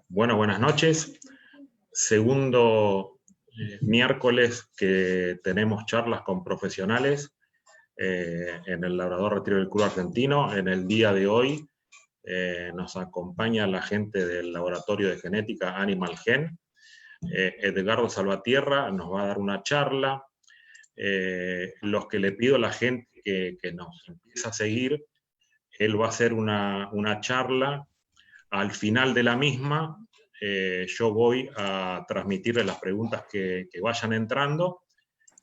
Bueno, buenas noches. Segundo miércoles que tenemos charlas con profesionales en el Labrador Retiro del Club Argentino. En el día de hoy nos acompaña la gente del Laboratorio de Genética Animal Gen. Edgardo Salvatierra nos va a dar una charla. Los que le pido a la gente que nos empiece a seguir, él va a hacer una charla. Al final de la misma, yo voy a transmitirle las preguntas que vayan entrando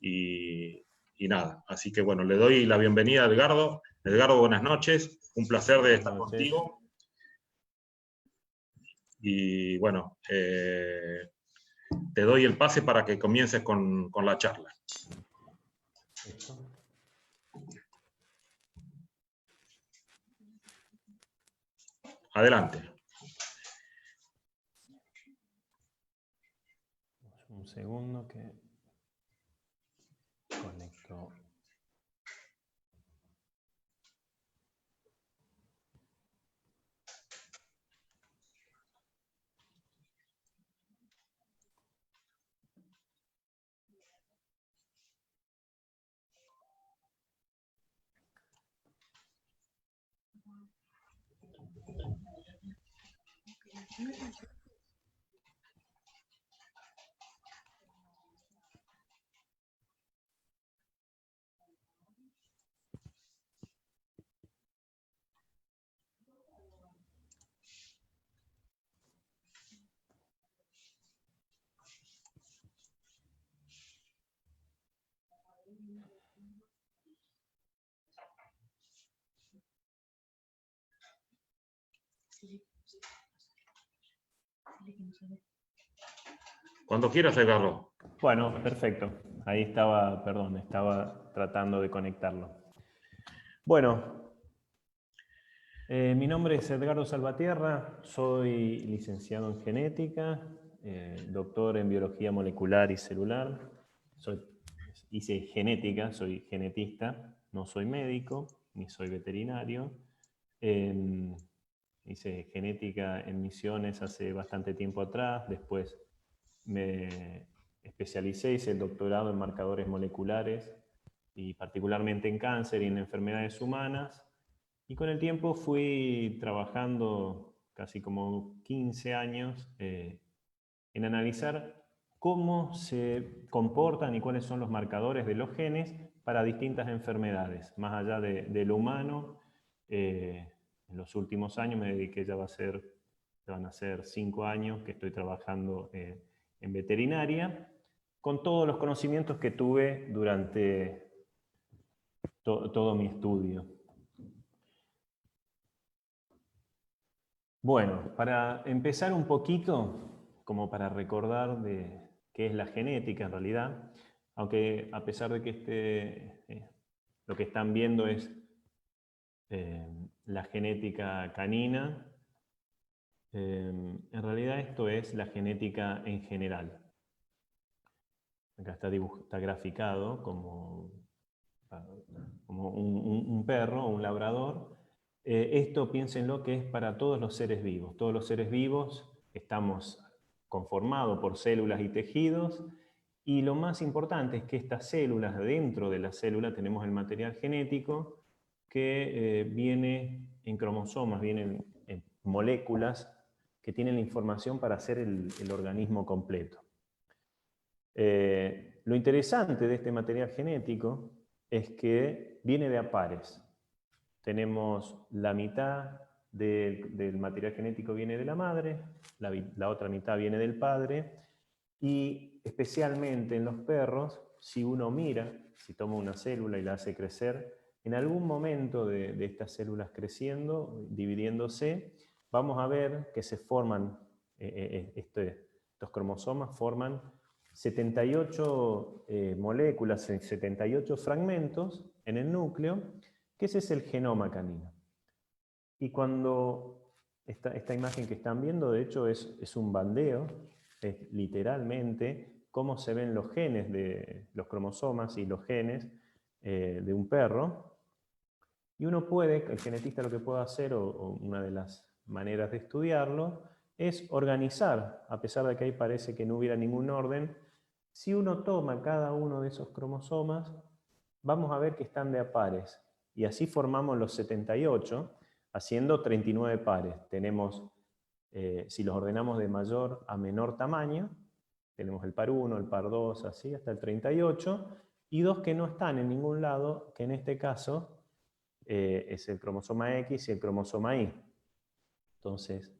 y nada. Así que bueno, le doy la bienvenida a Edgardo. Edgardo, buenas noches. Un placer de estar contigo. Y bueno, te doy el pase para que comiences con la charla. Adelante. Un segundo que conecto. Cuando quieras, Edgardo. Bueno, perfecto. Ahí estaba, perdón, estaba tratando de conectarlo. Bueno, mi nombre es Edgardo Salvatierra, soy licenciado en genética, doctor en biología molecular y celular. Hice genética, soy genetista, no soy médico, ni soy veterinario. Hice genética en Misiones hace bastante tiempo atrás, después me especialicé, hice el doctorado en marcadores moleculares y particularmente en cáncer y en enfermedades humanas. Y con el tiempo fui trabajando casi como 15 años en analizar cómo se comportan y cuáles son los marcadores de los genes para distintas enfermedades, más allá de lo humano. En los últimos años me dediqué, van a ser 5 años que estoy trabajando en veterinaria, con todos los conocimientos que tuve durante todo mi estudio. Bueno, para empezar un poquito, como para recordar de qué es la genética en realidad, aunque a pesar de que lo que están viendo es la genética canina, en realidad esto es la genética en general. Acá está graficado como un perro o un labrador. Esto piénsenlo que es para todos los seres vivos. Todos los seres vivos estamos conformados por células y tejidos, y lo más importante es que estas células, dentro de la célula tenemos el material genético que viene en cromosomas, vienen en moléculas que tienen la información para hacer el organismo completo. Lo interesante de este material genético es que viene de a pares. Tenemos la mitad del material genético viene de la madre, la otra mitad viene del padre, y especialmente en los perros, si uno mira, si toma una célula y la hace crecer, en algún momento de estas células creciendo, dividiéndose, vamos a ver que se forman, estos cromosomas forman 78 moléculas, 78 fragmentos en el núcleo, que ese es el genoma canino. Y cuando esta imagen que están viendo, de hecho, es un bandeo, es literalmente cómo se ven los genes de los cromosomas y los genes de un perro. Y uno puede, el genetista lo que puede hacer, o una de las maneras de estudiarlo, es organizar, a pesar de que ahí parece que no hubiera ningún orden, si uno toma cada uno de esos cromosomas, vamos a ver que están de a pares. Y así formamos los 78, haciendo 39 pares. Tenemos, si los ordenamos de mayor a menor tamaño, tenemos el par 1, el par 2, así, hasta el 38, y dos que no están en ningún lado, que en este caso es el cromosoma X y el cromosoma Y. Entonces,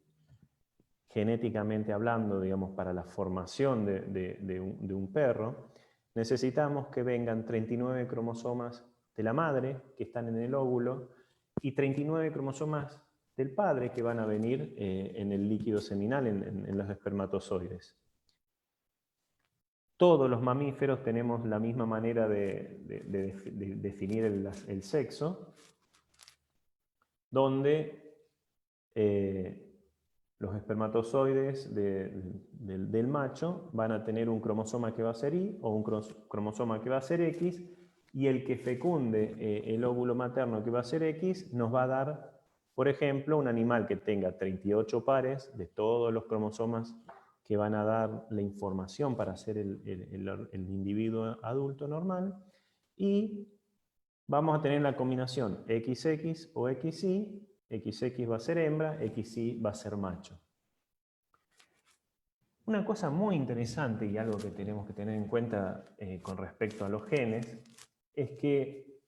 genéticamente hablando, digamos, para la formación de un perro, necesitamos que vengan 39 cromosomas de la madre, que están en el óvulo, y 39 cromosomas del padre, que van a venir en el líquido seminal, en los espermatozoides. Todos los mamíferos tenemos la misma manera de definir el sexo, donde los espermatozoides del macho van a tener un cromosoma que va a ser Y o un cromosoma que va a ser X, y el que fecunde el óvulo materno que va a ser X nos va a dar, por ejemplo, un animal que tenga 38 pares de todos los cromosomas que van a dar la información para ser el individuo adulto normal, y vamos a tener la combinación XX o XY. XX va a ser hembra, XY va a ser macho. Una cosa muy interesante y algo que tenemos que tener en cuenta con respecto a los genes es que,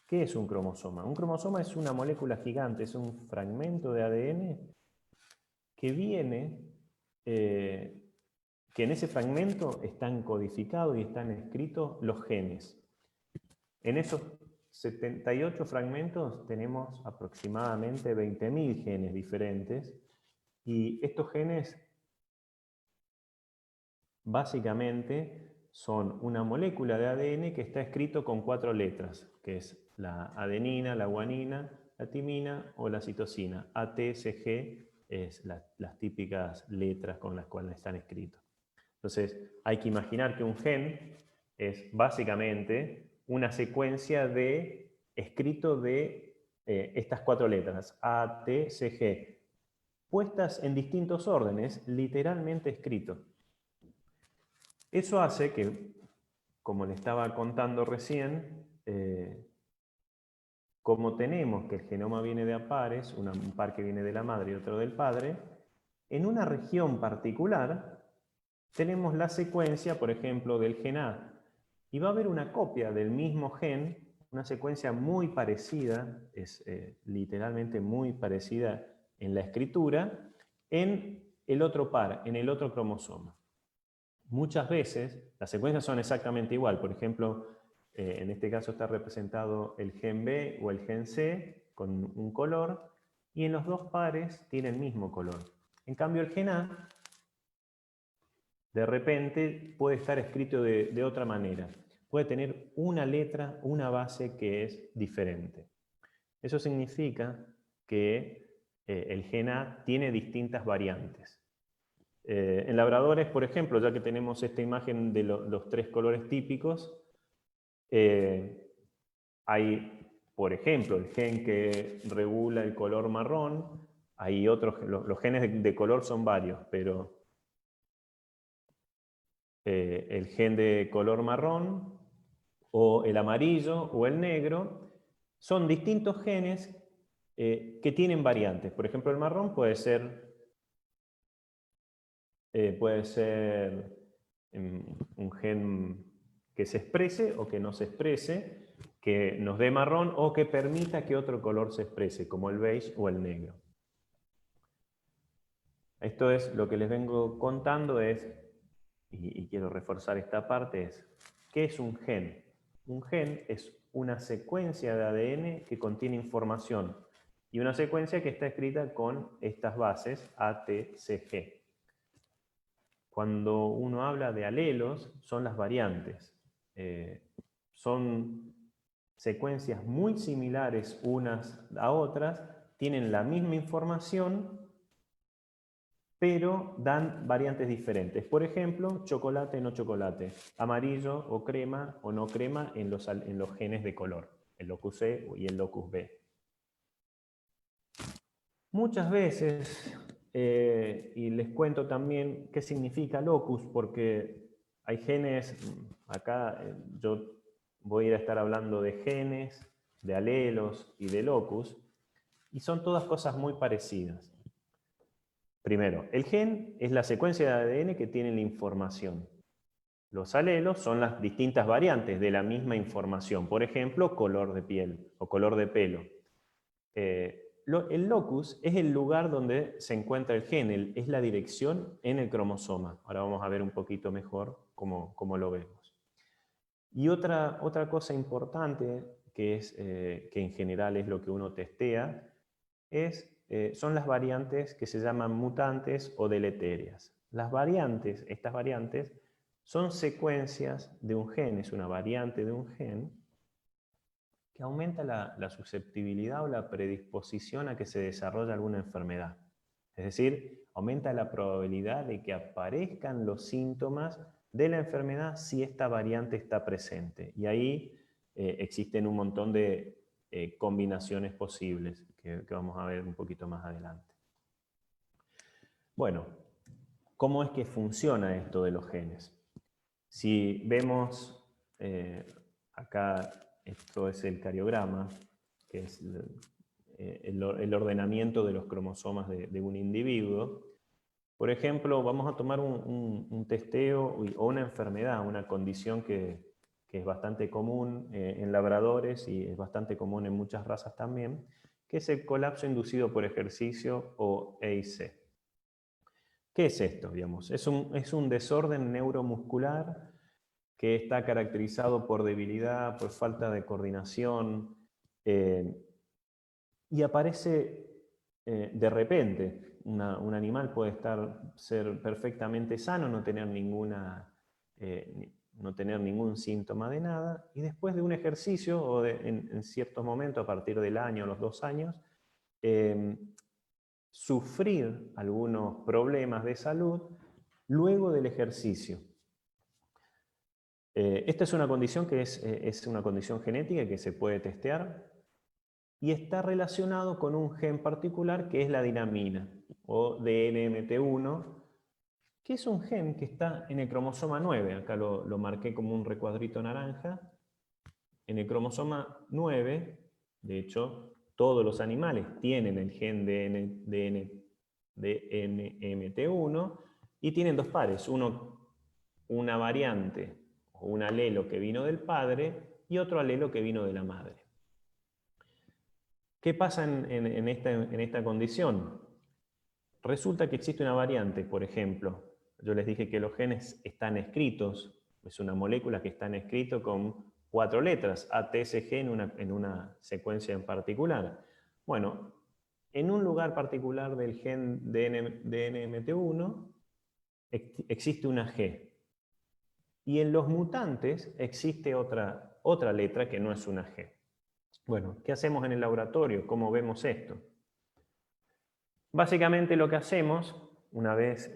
¿qué es un cromosoma? Un cromosoma es una molécula gigante, es un fragmento de ADN que viene, que en ese fragmento están codificados y están escritos los genes. En esos 78 fragmentos tenemos aproximadamente 20.000 genes diferentes, y estos genes básicamente son una molécula de ADN que está escrito con 4 letras, que es la adenina, la guanina, la timina o la citosina. A, T, C, G es las típicas letras con las cuales están escritos. Entonces, hay que imaginar que un gen es básicamente una secuencia de escrito de estas 4 letras, A, T, C, G, puestas en distintos órdenes, literalmente escrito. Eso hace que, como le estaba contando recién, como tenemos que el genoma viene de a pares, un par que viene de la madre y otro del padre, en una región particular tenemos la secuencia, por ejemplo, del gen A, y va a haber una copia del mismo gen, una secuencia muy parecida, es literalmente muy parecida en la escritura, en el otro par, en el otro cromosoma. Muchas veces las secuencias son exactamente igual. Por ejemplo, en este caso está representado el gen B o el gen C con un color, y en los dos pares tiene el mismo color. En cambio, el gen A de repente puede estar escrito de otra manera. Puede tener una letra, una base que es diferente. Eso significa que el gen A tiene distintas variantes. En labradores, por ejemplo, ya que tenemos esta imagen de los 3 colores típicos, hay, por ejemplo, el gen que regula el color marrón. Hay otros, los genes de color son varios, pero el gen de color marrón, o el amarillo, o el negro, son distintos genes que tienen variantes. Por ejemplo, el marrón puede ser un gen que se exprese o que no se exprese, que nos dé marrón o que permita que otro color se exprese, como el beige o el negro. Esto es lo que les vengo contando, y quiero reforzar esta parte, es ¿qué es un gen? Un gen es una secuencia de ADN que contiene información, y una secuencia que está escrita con estas bases A, T, C, G. Cuando uno habla de alelos, son las variantes. Son secuencias muy similares unas a otras, tienen la misma información, pero dan variantes diferentes. Por ejemplo, chocolate, no chocolate, amarillo o crema no crema en los genes de color. el locus C y el locus B. Muchas veces, y les cuento también qué significa locus, porque hay genes, acá yo voy a ir a estar hablando de genes, de alelos y de locus, y son todas cosas muy parecidas. Primero, el gen es la secuencia de ADN que tiene la información. Los alelos son las distintas variantes de la misma información, por ejemplo, color de piel o color de pelo. El locus es el lugar donde se encuentra el gen, es la dirección en el cromosoma. Ahora vamos a ver un poquito mejor cómo lo vemos. Y otra cosa importante, que en general es lo que uno testea, son las variantes que se llaman mutantes o deleterias. Estas variantes, son secuencias de un gen, es una variante de un gen, que aumenta la susceptibilidad o la predisposición a que se desarrolle alguna enfermedad. Es decir, aumenta la probabilidad de que aparezcan los síntomas de la enfermedad si esta variante está presente. Y ahí existen un montón de combinaciones posibles que vamos a ver un poquito más adelante. Bueno, ¿cómo es que funciona esto de los genes? Si vemos acá, esto es el cariograma, que es el ordenamiento de los cromosomas de un individuo. Por ejemplo, vamos a tomar un testeo o una enfermedad, una condición que es bastante común en labradores y es bastante común en muchas razas también, que es el colapso inducido por ejercicio o EIC. ¿Qué es esto? Digamos? Es un desorden neuromuscular que está caracterizado por debilidad, por falta de coordinación, y aparece de repente. Un animal puede ser perfectamente sano, no tener ningún síntoma de nada, y después de un ejercicio, o en ciertos momentos, a partir del año, los 2 años, sufrir algunos problemas de salud luego del ejercicio. Esta es una condición que es una condición genética que se puede testear y está relacionado con un gen particular que es la dinamina o DNMT1, que es un gen que está en el cromosoma 9. Acá lo marqué como un recuadrito naranja. En el cromosoma 9, de hecho, todos los animales tienen el gen DNMT1 y tienen 2 pares, una variante o un alelo que vino del padre y otro alelo que vino de la madre. ¿Qué pasa en esta condición? Resulta que existe una variante, por ejemplo, yo les dije que los genes están escritos, es una molécula que está escrito con 4 letras, ATSG en una secuencia en particular. Bueno, en un lugar particular del gen DNMT1 existe una G. Y en los mutantes existe otra letra que no es una G. Bueno, ¿qué hacemos en el laboratorio? ¿Cómo vemos esto? Básicamente lo que hacemos, una vez,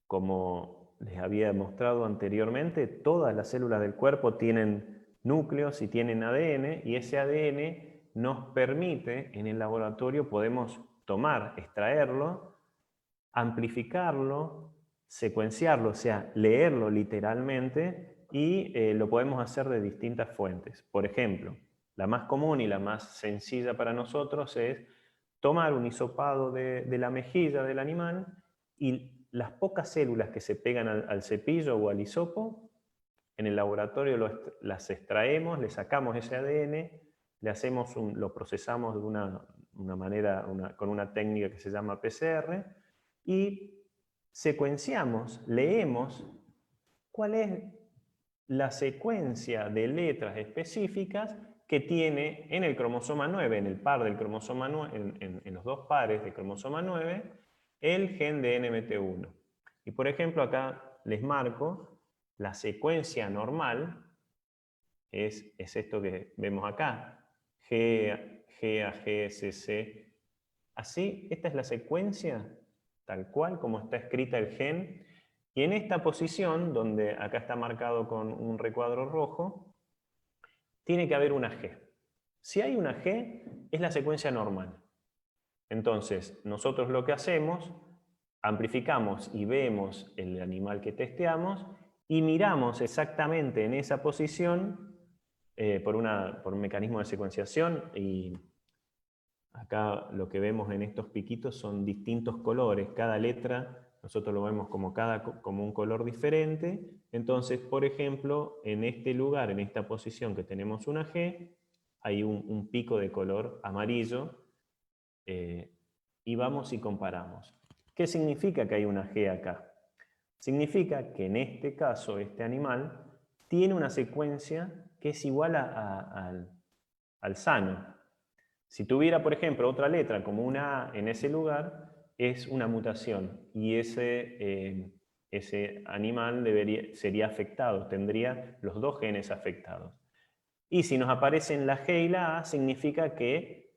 como les había mostrado anteriormente, todas las células del cuerpo tienen núcleos y tienen ADN, y ese ADN nos permite, en el laboratorio podemos tomar, extraerlo, amplificarlo, secuenciarlo, o sea, leerlo literalmente, y lo podemos hacer de distintas fuentes. Por ejemplo, la más común y la más sencilla para nosotros es tomar un hisopado de la mejilla del animal y las pocas células que se pegan al cepillo o al hisopo, en el laboratorio las extraemos, le sacamos ese ADN, lo procesamos de una manera, con una técnica que se llama PCR, y secuenciamos, leemos cuál es la secuencia de letras específicas que tiene en el cromosoma 9, en el par del cromosoma 9, en los 2 pares de cromosoma 9, el gen de NMT1. Y por ejemplo, acá les marco la secuencia normal, es esto que vemos acá, G, A, G, C, C. Así, esta es la secuencia tal cual como está escrita el gen, y en esta posición, donde acá está marcado con un recuadro rojo, tiene que haber una G. Si hay una G, es la secuencia normal. Entonces, nosotros lo que hacemos, amplificamos y vemos el animal que testeamos y miramos exactamente en esa posición por un mecanismo de secuenciación, y acá lo que vemos en estos piquitos son distintos colores. Cada letra nosotros lo vemos como un color diferente. Entonces, por ejemplo, en este lugar, en esta posición que tenemos una G, hay un pico de color amarillo, y vamos y comparamos. ¿Qué significa que hay una G acá? Significa que en este caso, este animal tiene una secuencia que es igual al sano. Si tuviera, por ejemplo, otra letra como una A en ese lugar, es una mutación, y ese animal sería afectado, tendría los dos genes afectados. Y si nos aparecen la G y la A, significa que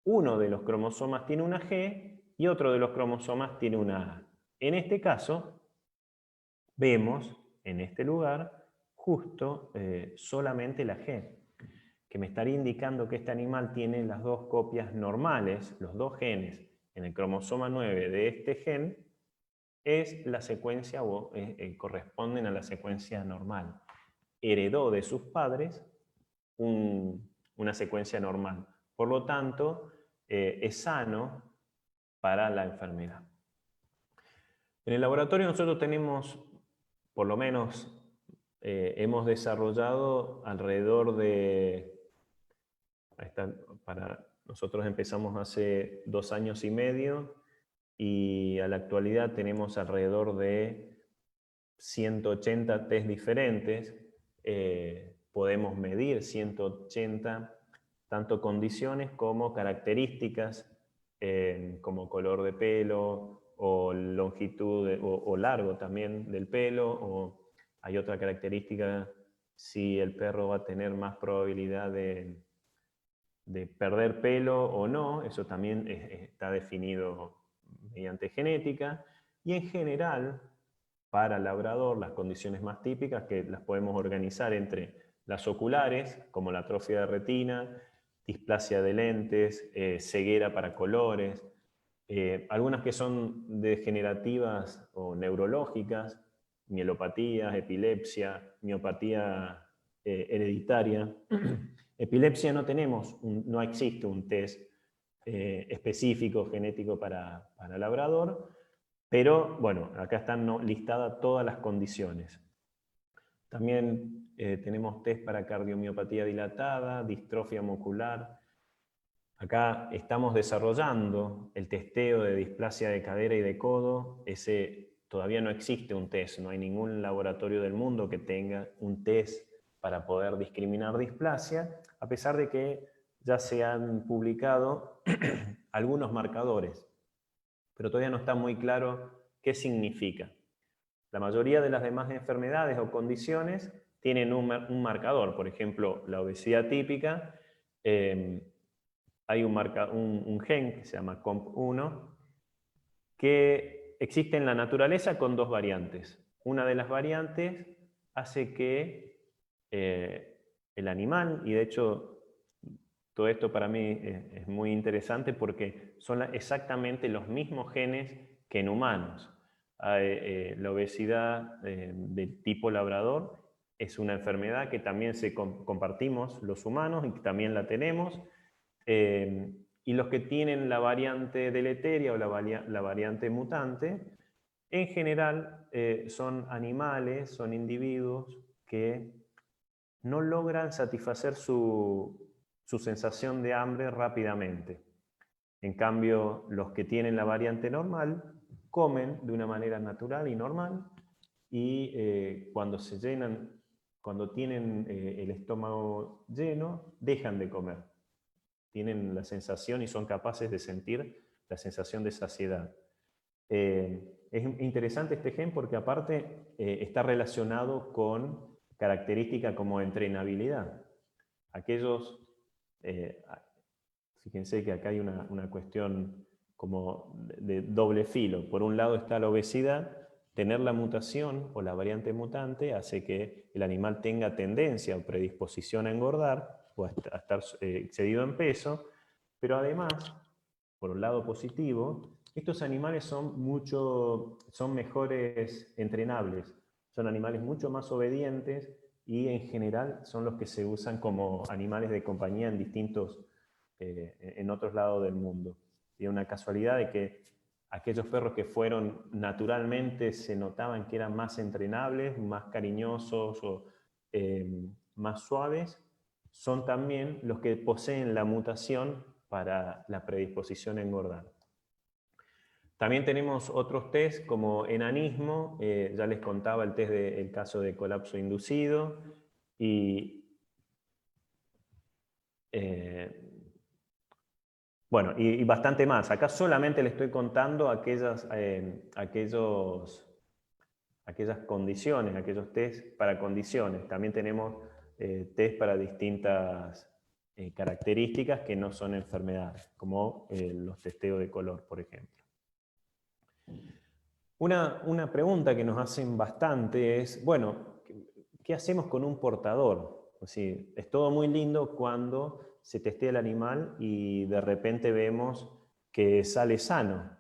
uno de los cromosomas tiene una G y otro de los cromosomas tiene una A. En este caso, vemos en este lugar justo solamente la G, que me estaría indicando que este animal tiene las dos copias normales, los dos genes en el cromosoma 9 de este gen, es la secuencia o corresponden a la secuencia normal. Heredó de sus padres una secuencia normal. Por lo tanto, es sano para la enfermedad. En el laboratorio nosotros tenemos, por lo menos, hemos desarrollado alrededor de... Nosotros empezamos hace 2 años y medio y a la actualidad tenemos alrededor de 180 test diferentes. Podemos medir 180 tanto condiciones como características, como color de pelo o longitud o largo también del pelo, o hay otra característica, si el perro va a tener más probabilidad de perder pelo o no. Eso también está definido mediante genética. Y en general, para el labrador, las condiciones más típicas, que las podemos organizar entre las oculares, como la atrofia de retina, displasia de lentes, ceguera para colores, algunas que son degenerativas o neurológicas, mielopatías, epilepsia, miopatía hereditaria. Epilepsia no existe un test específico genético para labrador, pero bueno, acá están listadas todas las condiciones. También tenemos test para cardiomiopatía dilatada, distrofia muscular. Acá estamos desarrollando el testeo de displasia de cadera y de codo. Ese todavía no existe un test, no hay ningún laboratorio del mundo que tenga un test para poder discriminar displasia, a pesar de que ya se han publicado algunos marcadores, pero todavía no está muy claro qué significa. La mayoría de las demás enfermedades o condiciones tienen un marcador. Por ejemplo, la obesidad típica, hay un gen que se llama COMP1 que existe en la naturaleza con 2 variantes. Una de las variantes hace que el animal, y de hecho todo esto para mí es muy interesante porque son exactamente los mismos genes que en humanos. La obesidad del tipo labrador es una enfermedad que también compartimos los humanos y que también la tenemos. Y los que tienen la variante deleteria o la variante mutante, en general son animales, son individuos que no logran satisfacer su sensación de hambre rápidamente. En cambio, los que tienen la variante normal comen de una manera natural y normal, y cuando tienen el estómago lleno, dejan de comer. Tienen la sensación y son capaces de sentir la sensación de saciedad. Es interesante este gen porque aparte está relacionado con características como entrenabilidad. Aquellos, fíjense que acá hay una cuestión como de doble filo. Por un lado está la obesidad tener la mutación o la variante mutante hace que el animal tenga tendencia o predisposición a engordar o a estar excedido en peso, pero además, por un lado positivo, estos animales son mejores entrenables, son animales mucho más obedientes y en general son los que se usan como animales de compañía en otros lados del mundo. Y una casualidad de que aquellos perros que fueron naturalmente se notaban que eran más entrenables, más cariñosos o más suaves, son también los que poseen la mutación para la predisposición a engordar. También tenemos otros test como enanismo, ya les contaba el test del caso de colapso inducido, y bueno, y bastante más. Acá solamente les estoy contando aquellas condiciones, aquellos test para condiciones. También tenemos test para distintas características que no son enfermedades, como los testeos de color, por ejemplo. Una pregunta que nos hacen bastante es, bueno, ¿qué hacemos con un portador? Es decir, es todo muy lindo cuando se testea el animal y de repente vemos que sale sano.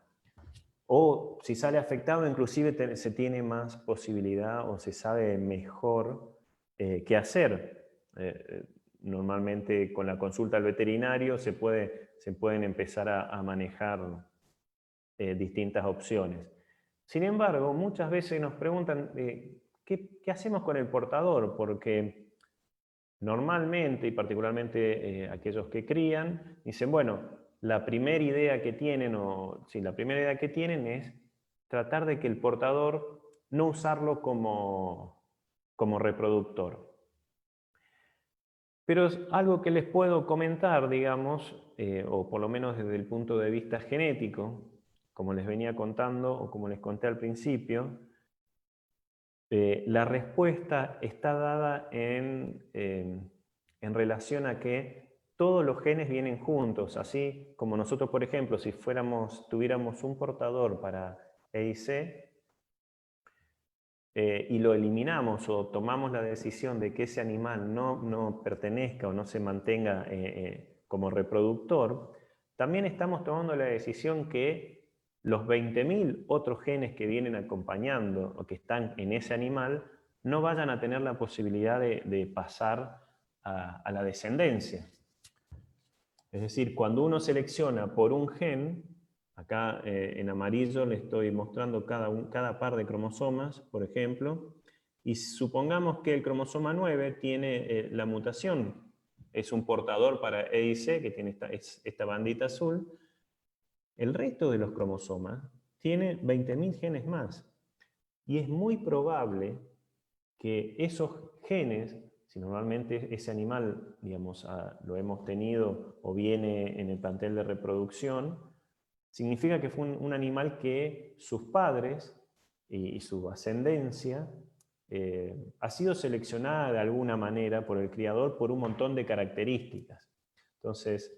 O si sale afectado, inclusive se tiene más posibilidad o se sabe mejor qué hacer. Normalmente con la consulta al veterinario se pueden empezar a manejar distintas opciones. Sin embargo, muchas veces nos preguntan ¿qué hacemos con el portador? Porque normalmente, y particularmente aquellos que crían, dicen, bueno, la primera idea que tienen, es tratar de que el portador no usarlo como reproductor. Pero es algo que les puedo comentar, digamos, o por lo menos desde el punto de vista genético, como les venía contando o como les conté al principio, la respuesta está dada en relación a que todos los genes vienen juntos, así como nosotros, por ejemplo, si tuviéramos un portador para EIC y lo eliminamos o tomamos la decisión de que ese animal no pertenezca o no se mantenga como reproductor, también estamos tomando la decisión que los 20.000 otros genes que vienen acompañando o que están en ese animal no vayan a tener la posibilidad de pasar a la descendencia. Es decir, cuando uno selecciona por un gen, acá en amarillo le estoy mostrando cada par de cromosomas, por ejemplo, y supongamos que el cromosoma 9 tiene la mutación, es un portador para EIC, que tiene esta bandita azul. El resto de los cromosomas tiene 20.000 genes más. Y es muy probable que esos genes, si normalmente ese animal, digamos, lo hemos tenido o viene en el plantel de reproducción, significa que fue un animal que sus padres y su ascendencia ha sido seleccionada de alguna manera por el criador por un montón de características. Entonces,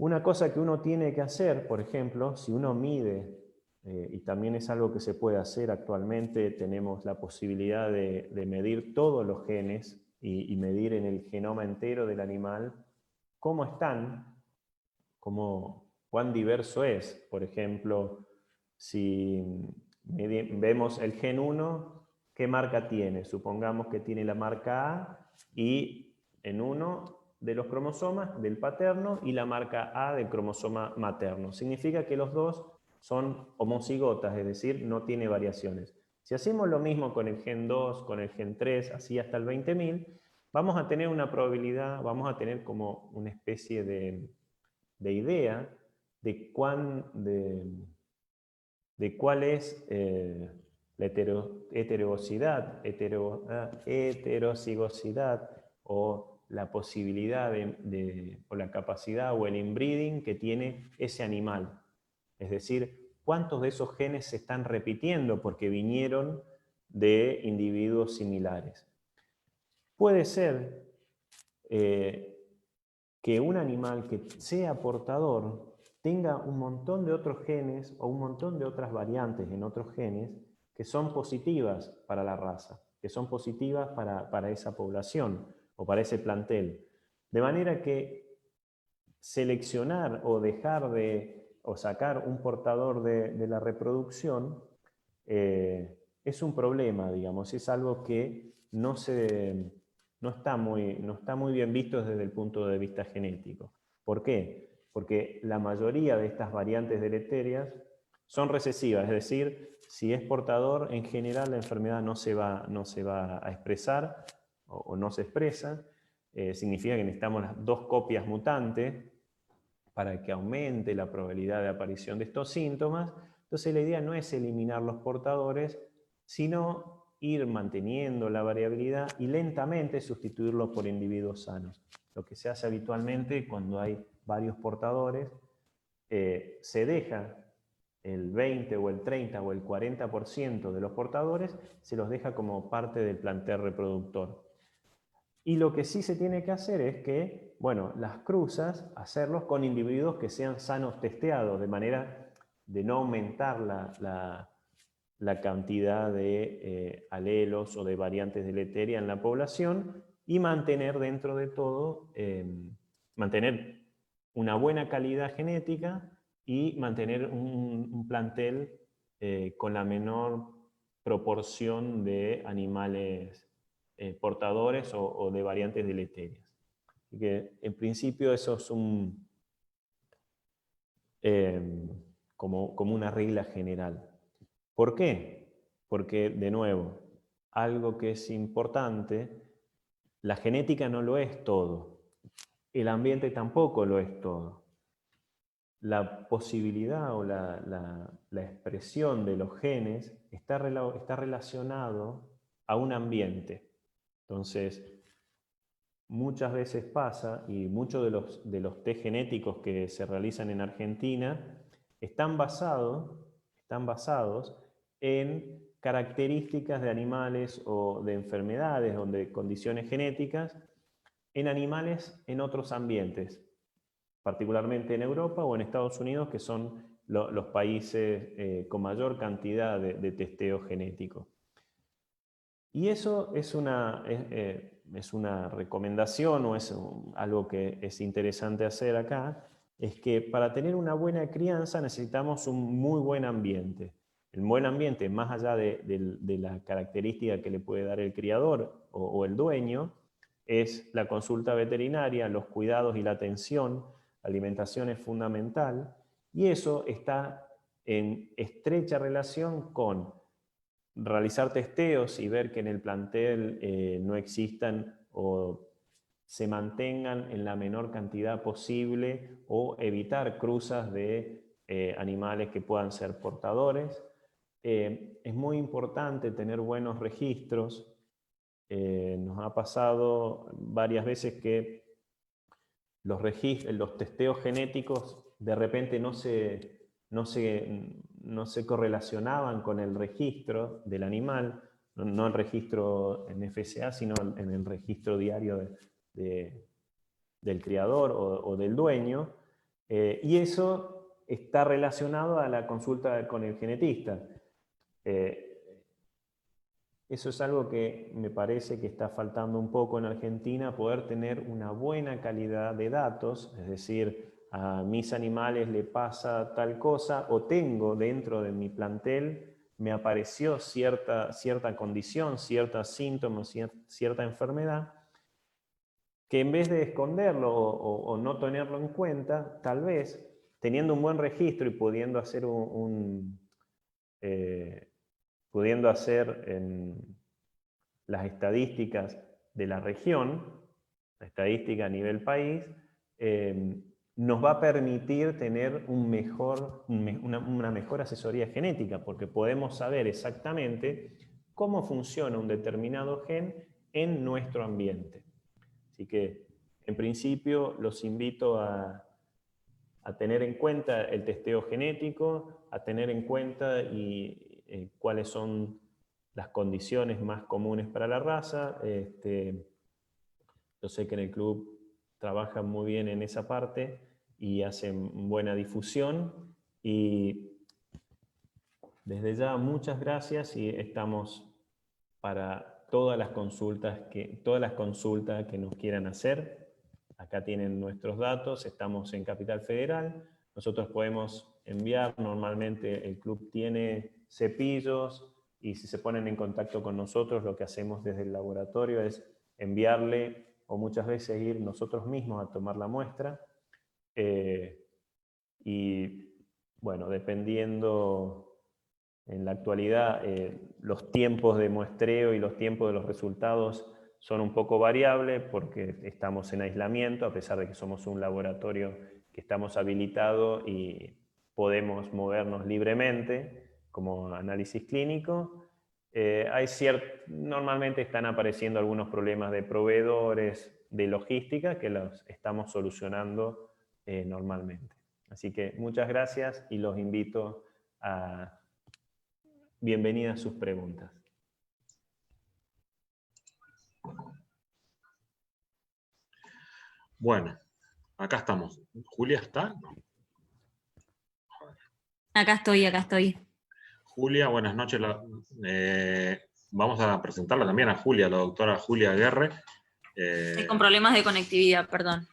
una cosa que uno tiene que hacer, por ejemplo, si uno mide, y también es algo que se puede hacer actualmente, tenemos la posibilidad de medir todos los genes y medir en el genoma entero del animal cómo están, cuán diverso es. Por ejemplo, si vemos el gen 1, ¿qué marca tiene? Supongamos que tiene la marca A y en uno de los cromosomas del paterno y la marca A del cromosoma materno. Significa que los dos son homocigotas, es decir, no tiene variaciones. Si hacemos lo mismo con el gen 2, con el gen 3, así hasta el 20.000, vamos a tener una probabilidad, vamos a tener como una especie de idea de cuál es la heterocigosidad o la posibilidad o la capacidad o el inbreeding que tiene ese animal. Es decir, cuántos de esos genes se están repitiendo porque vinieron de individuos similares. Puede ser que un animal que sea portador tenga un montón de otros genes o un montón de otras variantes en otros genes que son positivas para la raza, que son positivas para esa población o para ese plantel. De manera que seleccionar o dejar o sacar un portador de la reproducción es un problema, digamos, es algo que no está muy bien visto desde el punto de vista genético. ¿Por qué? Porque la mayoría de estas variantes deleterias son recesivas, es decir, si es portador, en general la enfermedad no se va a expresar o no se expresa. Significa que necesitamos las 2 copias mutantes para que aumente la probabilidad de aparición de estos síntomas. Entonces la idea no es eliminar los portadores, sino ir manteniendo la variabilidad y lentamente sustituirlos por individuos sanos. Lo que se hace habitualmente cuando hay varios portadores, se deja el 20 o el 30 o el 40% de los portadores, se los deja como parte del plantel reproductor. Y lo que sí se tiene que hacer es que, bueno, las cruzas, hacerlos con individuos que sean sanos testeados, de manera de no aumentar la cantidad de alelos o de variantes deleterias en la población y mantener dentro de todo, mantener una buena calidad genética y mantener un plantel con la menor proporción de animales portadores o de variantes deleterias. Así que en principio eso es como una regla general. ¿Por qué? Porque, de nuevo, algo que es importante, la genética no lo es todo, el ambiente tampoco lo es todo. La posibilidad o la expresión de los genes está relacionado a un ambiente. Entonces, muchas veces pasa, y muchos de los test genéticos que se realizan en Argentina están basados en características de animales o de enfermedades o de condiciones genéticas en animales en otros ambientes, particularmente en Europa o en Estados Unidos, que son los países con mayor cantidad de testeo genético. Y eso es una recomendación o es algo que es interesante hacer acá, es que para tener una buena crianza necesitamos un muy buen ambiente. El buen ambiente, más allá de la característica que le puede dar el criador o el dueño, es la consulta veterinaria, los cuidados y la atención. La alimentación es fundamental y eso está en estrecha relación con realizar testeos y ver que en el plantel no existan o se mantengan en la menor cantidad posible o evitar cruzas de animales que puedan ser portadores. Es muy importante tener buenos registros. Nos ha pasado varias veces que los testeos genéticos de repente no se correlacionaban con el registro del animal, no el registro en FSA, sino en el registro diario del criador o del dueño, y eso está relacionado a la consulta con el genetista. Eso es algo que me parece que está faltando un poco en Argentina, poder tener una buena calidad de datos, es decir, a mis animales le pasa tal cosa o tengo dentro de mi plantel, me apareció cierta condición, ciertos síntomas, cierta enfermedad, que en vez de esconderlo o no tenerlo en cuenta, tal vez teniendo un buen registro y pudiendo hacer las estadísticas de la región, la estadística a nivel país, nos va a permitir tener una mejor asesoría genética, porque podemos saber exactamente cómo funciona un determinado gen en nuestro ambiente. Así que, en principio, los invito a tener en cuenta el testeo genético, a tener en cuenta cuáles son las condiciones más comunes para la raza. Yo sé que en el club trabajan muy bien en esa parte y hacen buena difusión. Y desde ya muchas gracias y estamos para todas las consultas que nos quieran hacer. Acá tienen nuestros datos, estamos en Capital Federal. Nosotros podemos enviar, normalmente el club tiene cepillos, y si se ponen en contacto con nosotros, lo que hacemos desde el laboratorio es enviarle, o muchas veces ir nosotros mismos a tomar la muestra. Y bueno, dependiendo en la actualidad, los tiempos de muestreo y los tiempos de los resultados son un poco variables porque estamos en aislamiento, a pesar de que somos un laboratorio que estamos habilitados y podemos movernos libremente como análisis clínico. Normalmente están apareciendo algunos problemas de proveedores, de logística, que los estamos solucionando normalmente. Así que muchas gracias y los invito a bienvenidas sus preguntas. Bueno, acá estamos. ¿Julia está? No. Acá estoy. Julia, buenas noches. Vamos a presentarla también a Julia, la doctora Julia Guerre. Estoy con problemas de conectividad, perdón.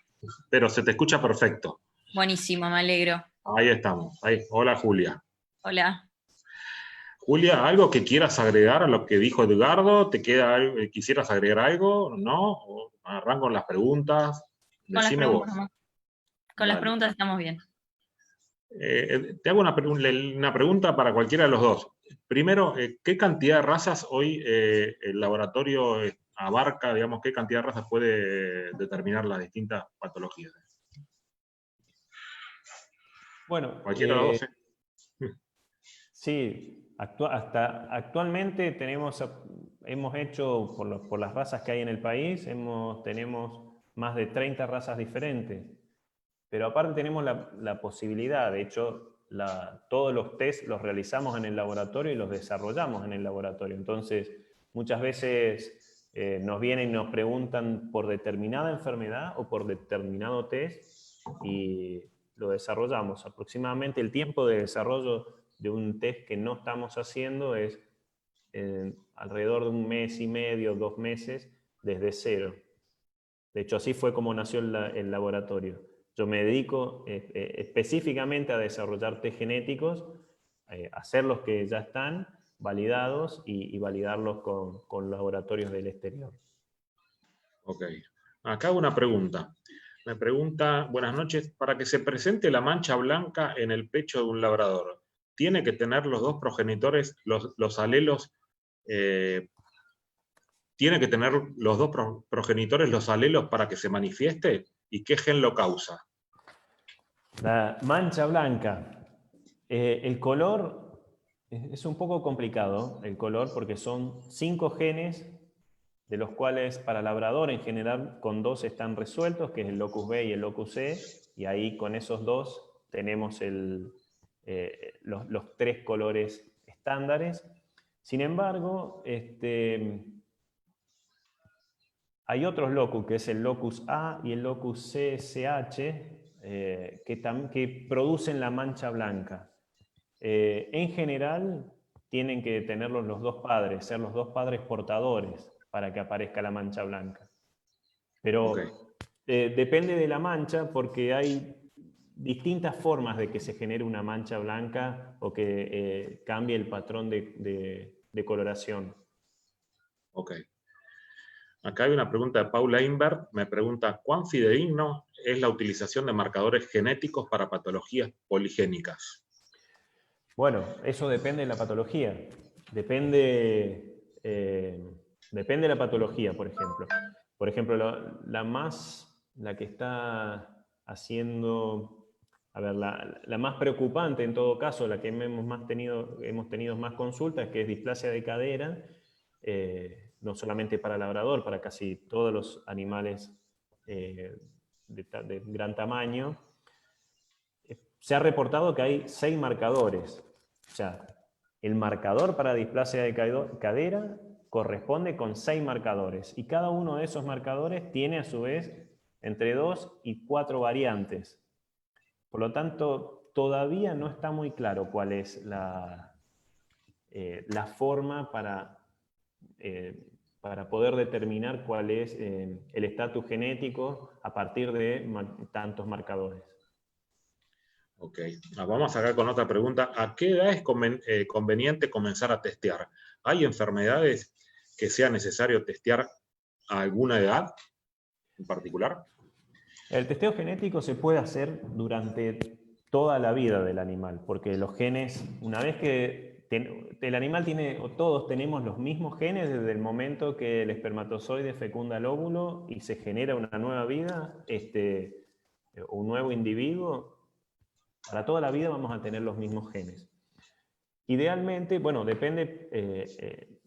Pero se te escucha perfecto. Buenísimo, me alegro. Ahí estamos. Ahí. Hola, Julia. Hola. Julia, ¿algo que quieras agregar a lo que dijo Edgardo? ¿Quisieras agregar algo? ¿No? ¿O arranco con las preguntas? Decime vos. Con las preguntas estamos bien. Te hago una pregunta para cualquiera de los dos. Primero, ¿qué cantidad de razas hoy el laboratorio abarca? Digamos, ¿qué cantidad de razas puede determinar las distintas patologías? Bueno, cualquiera de los dos. Sí, hasta actualmente hemos hecho, por las razas que hay en el país, tenemos más de 30 razas diferentes. Pero aparte tenemos la posibilidad, de hecho, todos los test los realizamos en el laboratorio y los desarrollamos en el laboratorio. Entonces, muchas veces nos vienen y nos preguntan por determinada enfermedad o por determinado test y lo desarrollamos. Aproximadamente el tiempo de desarrollo de un test que no estamos haciendo es alrededor de 1 mes y medio, 2 meses, desde cero. De hecho, así fue como nació el laboratorio. Yo me dedico específicamente a desarrollar test genéticos, hacer los que ya están validados y validarlos con laboratorios del exterior. Ok. Acá una pregunta. Me pregunta, buenas noches, para que se presente la mancha blanca en el pecho de un labrador, ¿tiene que tener los dos progenitores, los alelos, tiene que tener los dos progenitores los alelos para que se manifieste? ¿Y qué gen lo causa? La mancha blanca. El color es un poco complicado, el color, porque son 5 genes, de los cuales para labrador en general con 2 están resueltos, que es el locus B y el locus C, y ahí con esos 2 tenemos los 3 colores estándares. Sin embargo, hay otros locus, que es el locus A y el locus CSH, que producen la mancha blanca. En general, tienen que tenerlos los dos padres, ser los dos padres portadores para que aparezca la mancha blanca. Pero okay, depende de la mancha, porque hay distintas formas de que se genere una mancha blanca o que cambie el patrón de coloración. Ok. Acá hay una pregunta de Paula Imbert, me pregunta, ¿cuán fidedigno es la utilización de marcadores genéticos para patologías poligénicas? Bueno, eso depende de la patología. Depende de la patología, por ejemplo. Por ejemplo, la que está haciendo, a ver, la más preocupante en todo caso, la que hemos tenido más consultas, que es displasia de cadera, no solamente para labrador, para casi todos los animales de gran tamaño. Se ha reportado que hay 6 marcadores. O sea, el marcador para displasia de cadera corresponde con 6 marcadores. Y cada uno de esos marcadores tiene a su vez entre 2 y 4 variantes. Por lo tanto, todavía no está muy claro cuál es la forma para poder determinar cuál es el estatus genético a partir de tantos marcadores. Ok, vamos acá con otra pregunta. ¿A qué edad es conveniente comenzar a testear? ¿Hay enfermedades que sea necesario testear a alguna edad en particular? El testeo genético se puede hacer durante toda la vida del animal, porque los genes, una vez que el animal tiene, o todos tenemos los mismos genes desde el momento que el espermatozoide fecunda el óvulo y se genera una nueva vida, un nuevo individuo, para toda la vida vamos a tener los mismos genes. Idealmente, bueno, depende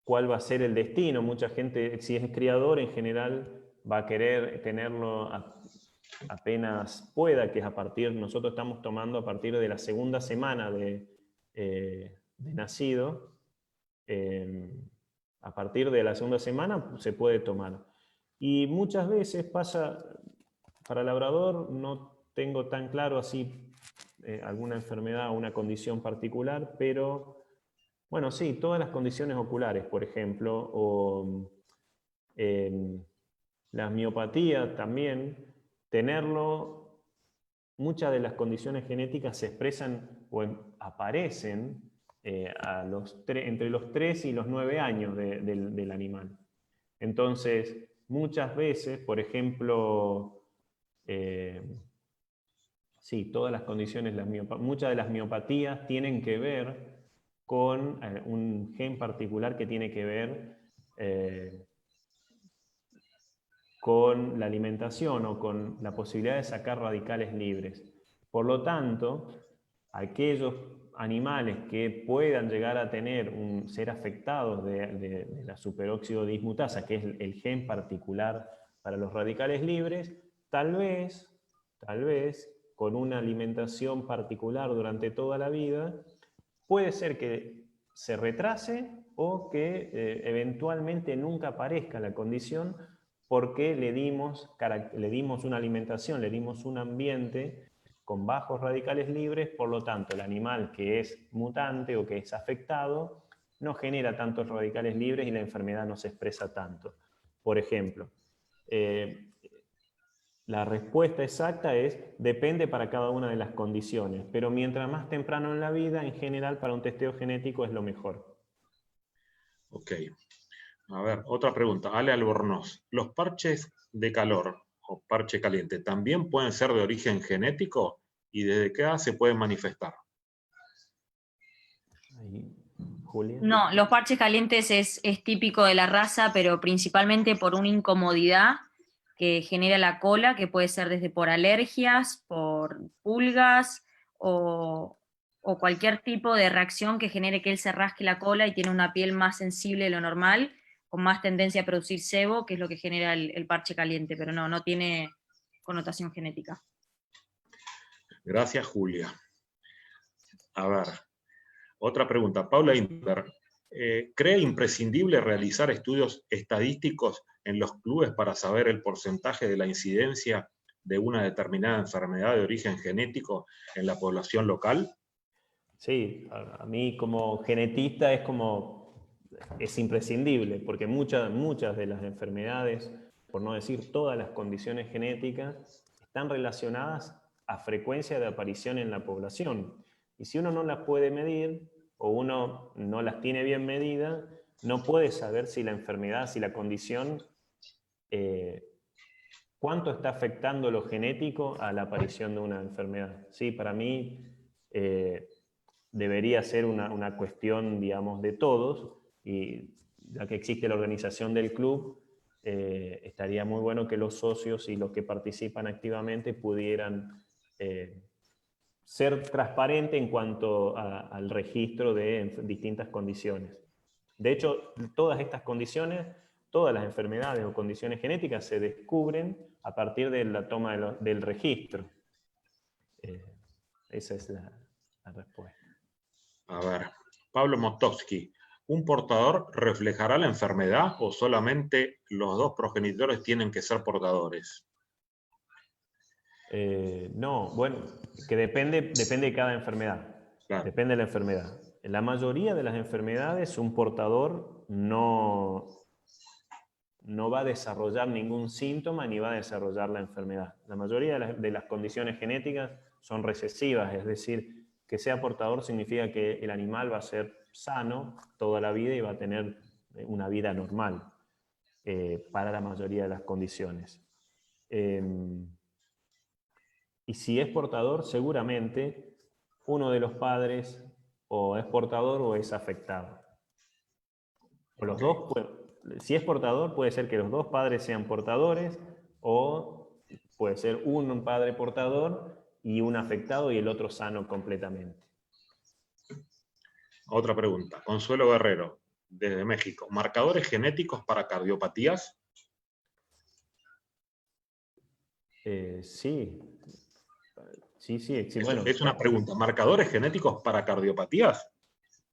cuál va a ser el destino. Mucha gente, si es criador, en general va a querer tenerlo apenas pueda, que es nosotros estamos tomando a partir de la segunda semana de nacido. A partir de la segunda semana se puede tomar. Y muchas veces pasa, para el labrador no tengo tan claro así alguna enfermedad o una condición particular, pero bueno, sí, todas las condiciones oculares, por ejemplo, o la miopatía también, tenerlo, muchas de las condiciones genéticas se expresan o aparecen entre los 3 y los 9 años del animal. Entonces, muchas veces, por ejemplo, sí, todas las condiciones, muchas de las miopatías tienen que ver con un gen particular que tiene que ver con la alimentación o con la posibilidad de sacar radicales libres. Por lo tanto, aquellos animales que puedan llegar a ser afectados de la superóxido dismutasa, que es el gen particular para los radicales libres, tal vez, con una alimentación particular durante toda la vida, puede ser que se retrase o que eventualmente nunca aparezca la condición porque le dimos una alimentación, le dimos un ambiente con bajos radicales libres, por lo tanto el animal que es mutante o que es afectado no genera tantos radicales libres y la enfermedad no se expresa tanto. Por ejemplo, la respuesta exacta es, depende para cada una de las condiciones, pero mientras más temprano en la vida, en general, para un testeo genético es lo mejor. Ok. A ver, otra pregunta. Ale Albornoz. ¿Los parches de calor o parche caliente también pueden ser de origen genético? ¿Y desde qué edad se pueden manifestar? Julia. No, los parches calientes es típico de la raza, pero principalmente por una incomodidad que genera la cola, que puede ser desde por alergias, por pulgas o cualquier tipo de reacción que genere que él se rasque la cola y tiene una piel más sensible de lo normal, con más tendencia a producir sebo, que es lo que genera el parche caliente, pero no tiene connotación genética. Gracias, Julia. A ver, otra pregunta. Paula Inter. ¿Cree imprescindible realizar estudios estadísticos en los clubes para saber el porcentaje de la incidencia de una determinada enfermedad de origen genético en la población local? Sí, a mí como genetista es imprescindible, porque muchas de las enfermedades, por no decir todas las condiciones genéticas, están relacionadas a frecuencia de aparición en la población. Y si uno no las puede medir, o uno no las tiene bien medidas, no puede saber si la enfermedad, si la condición, cuánto está afectando lo genético a la aparición de una enfermedad. Sí, para mí debería ser una cuestión, digamos, de todos, y ya que existe la organización del club, estaría muy bueno que los socios y los que participan activamente pudieran ser transparentes en cuanto al registro de distintas condiciones. De hecho, todas estas condiciones, todas las enfermedades o condiciones genéticas se descubren a partir de la toma del registro. Esa es la respuesta. A ver, Pablo Mostowski. ¿Un portador reflejará la enfermedad o solamente los dos progenitores tienen que ser portadores? No, bueno, que depende de cada enfermedad. Claro. Depende de la enfermedad. En la mayoría de las enfermedades, un portador no va a desarrollar ningún síntoma ni va a desarrollar la enfermedad. La mayoría de las condiciones genéticas son recesivas, es decir, que sea portador significa que el animal va a ser sano toda la vida y va a tener una vida normal para la mayoría de las condiciones. Y si es portador, seguramente uno de los padres o es portador o es afectado. O los dos, si es portador, puede ser que los dos padres sean portadores, o puede ser un padre portador y un afectado y el otro sano completamente. Otra pregunta. Consuelo Guerrero, desde México. ¿Marcadores genéticos para cardiopatías? Sí. Bueno, Es una pregunta. ¿Marcadores genéticos para cardiopatías?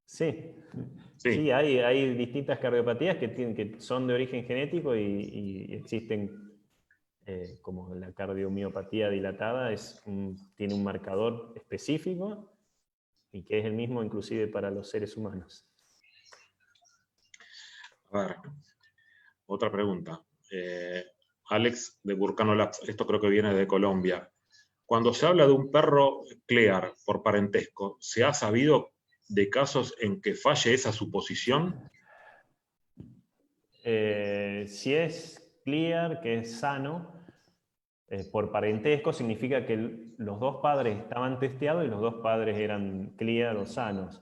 Sí. Sí. Sí, hay distintas cardiopatías que son de origen genético y existen, como la cardiomiopatía dilatada, tiene un marcador específico y que es el mismo inclusive para los seres humanos. A ver, otra pregunta. Alex de Burcano Labs, esto creo que viene de Colombia. Cuando se habla de un perro clear por parentesco, ¿se ha sabido de casos en que falle esa suposición? Si es clear, que es sano, por parentesco significa que los dos padres estaban testeados y los dos padres eran clear o sanos.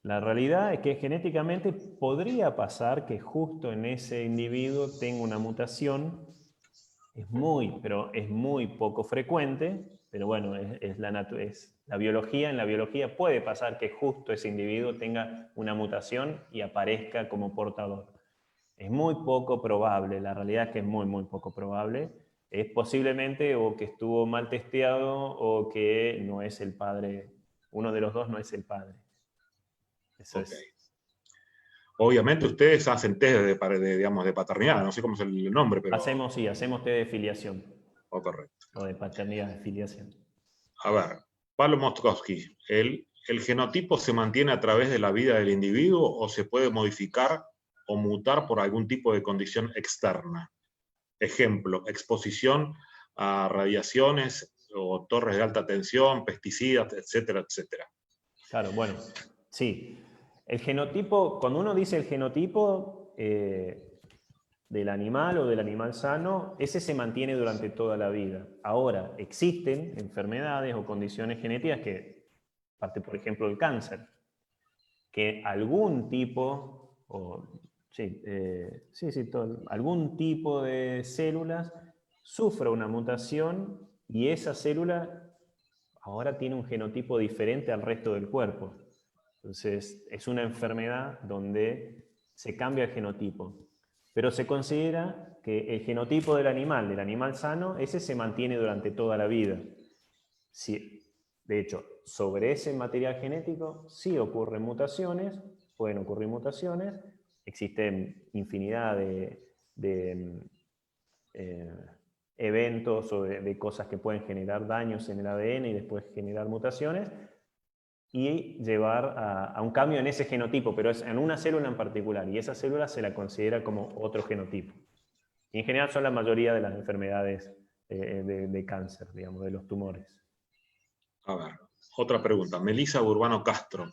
La realidad es que genéticamente podría pasar que justo en ese individuo tenga una mutación. Pero es muy poco frecuente, pero bueno, es la biología. En la biología puede pasar que justo ese individuo tenga una mutación y aparezca como portador. Es muy poco probable, la realidad es que es muy, muy poco probable. Es posiblemente o que estuvo mal testeado o que no es el padre, uno de los dos no es el padre. Eso Okay. es. Obviamente ustedes hacen test de paternidad, no sé cómo es el nombre, pero... Hacemos test de filiación. Oh, correcto. O de paternidad, de filiación. A ver, Pablo Moskowski, ¿el genotipo se mantiene a través de la vida del individuo o se puede modificar o mutar por algún tipo de condición externa? Ejemplo, exposición a radiaciones o torres de alta tensión, pesticidas, etcétera, etcétera. Claro, bueno, sí. El genotipo, cuando uno dice el genotipo del animal o del animal sano, ese se mantiene durante toda la vida. Ahora, existen enfermedades o condiciones genéticas que, por ejemplo, el cáncer, que algún tipo, algún tipo de células sufre una mutación y esa célula ahora tiene un genotipo diferente al resto del cuerpo. Entonces, es una enfermedad donde se cambia el genotipo. Pero se considera que el genotipo del animal sano, ese se mantiene durante toda la vida. Sí, de hecho, sobre ese material genético sí ocurren mutaciones, pueden ocurrir mutaciones, existen infinidad de eventos o de cosas que pueden generar daños en el ADN y después generar mutaciones y llevar a un cambio en ese genotipo, pero es en una célula en particular, y esa célula se la considera como otro genotipo. Y en general son la mayoría de las enfermedades de cáncer, digamos, de los tumores. A ver, otra pregunta. Melissa Urbano Castro.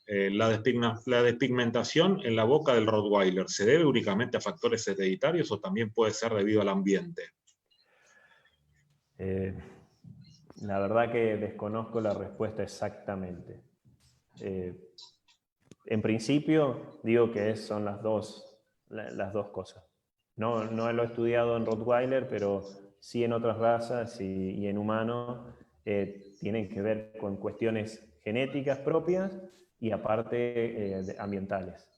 ¿La despigmentación en la boca del Rottweiler se debe únicamente a factores hereditarios o también puede ser debido al ambiente? La verdad que desconozco la respuesta exactamente. En principio digo que son las dos cosas. No lo he estudiado en Rottweiler, pero sí en otras razas y en humanos tienen que ver con cuestiones genéticas propias y aparte ambientales.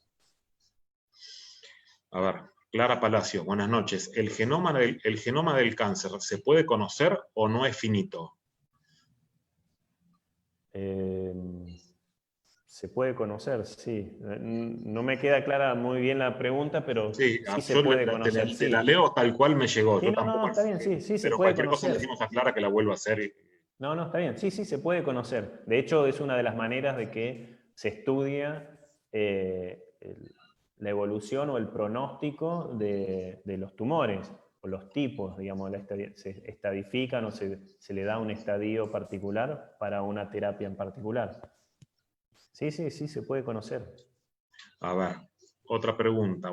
A ver, Clara Palacio, buenas noches. ¿El genoma del cáncer se puede conocer o no es finito? Se puede conocer, sí. No me queda clara muy bien la pregunta, pero Sí, sí se yo puede conocer, te la sí. leo tal cual me llegó, Sí, yo no, no, tampoco, está bien, sí, sí, se pero puede cualquier cosa le conocer. decimos a Clara que la vuelva a hacer. No, no, está bien. Sí, sí, se puede conocer. De hecho, es una de las maneras de que se estudia la evolución o el pronóstico de los tumores, o los tipos, digamos, se estadifican o se le da un estadio particular para una terapia en particular. Sí, sí, sí, se puede conocer. A ver, otra pregunta,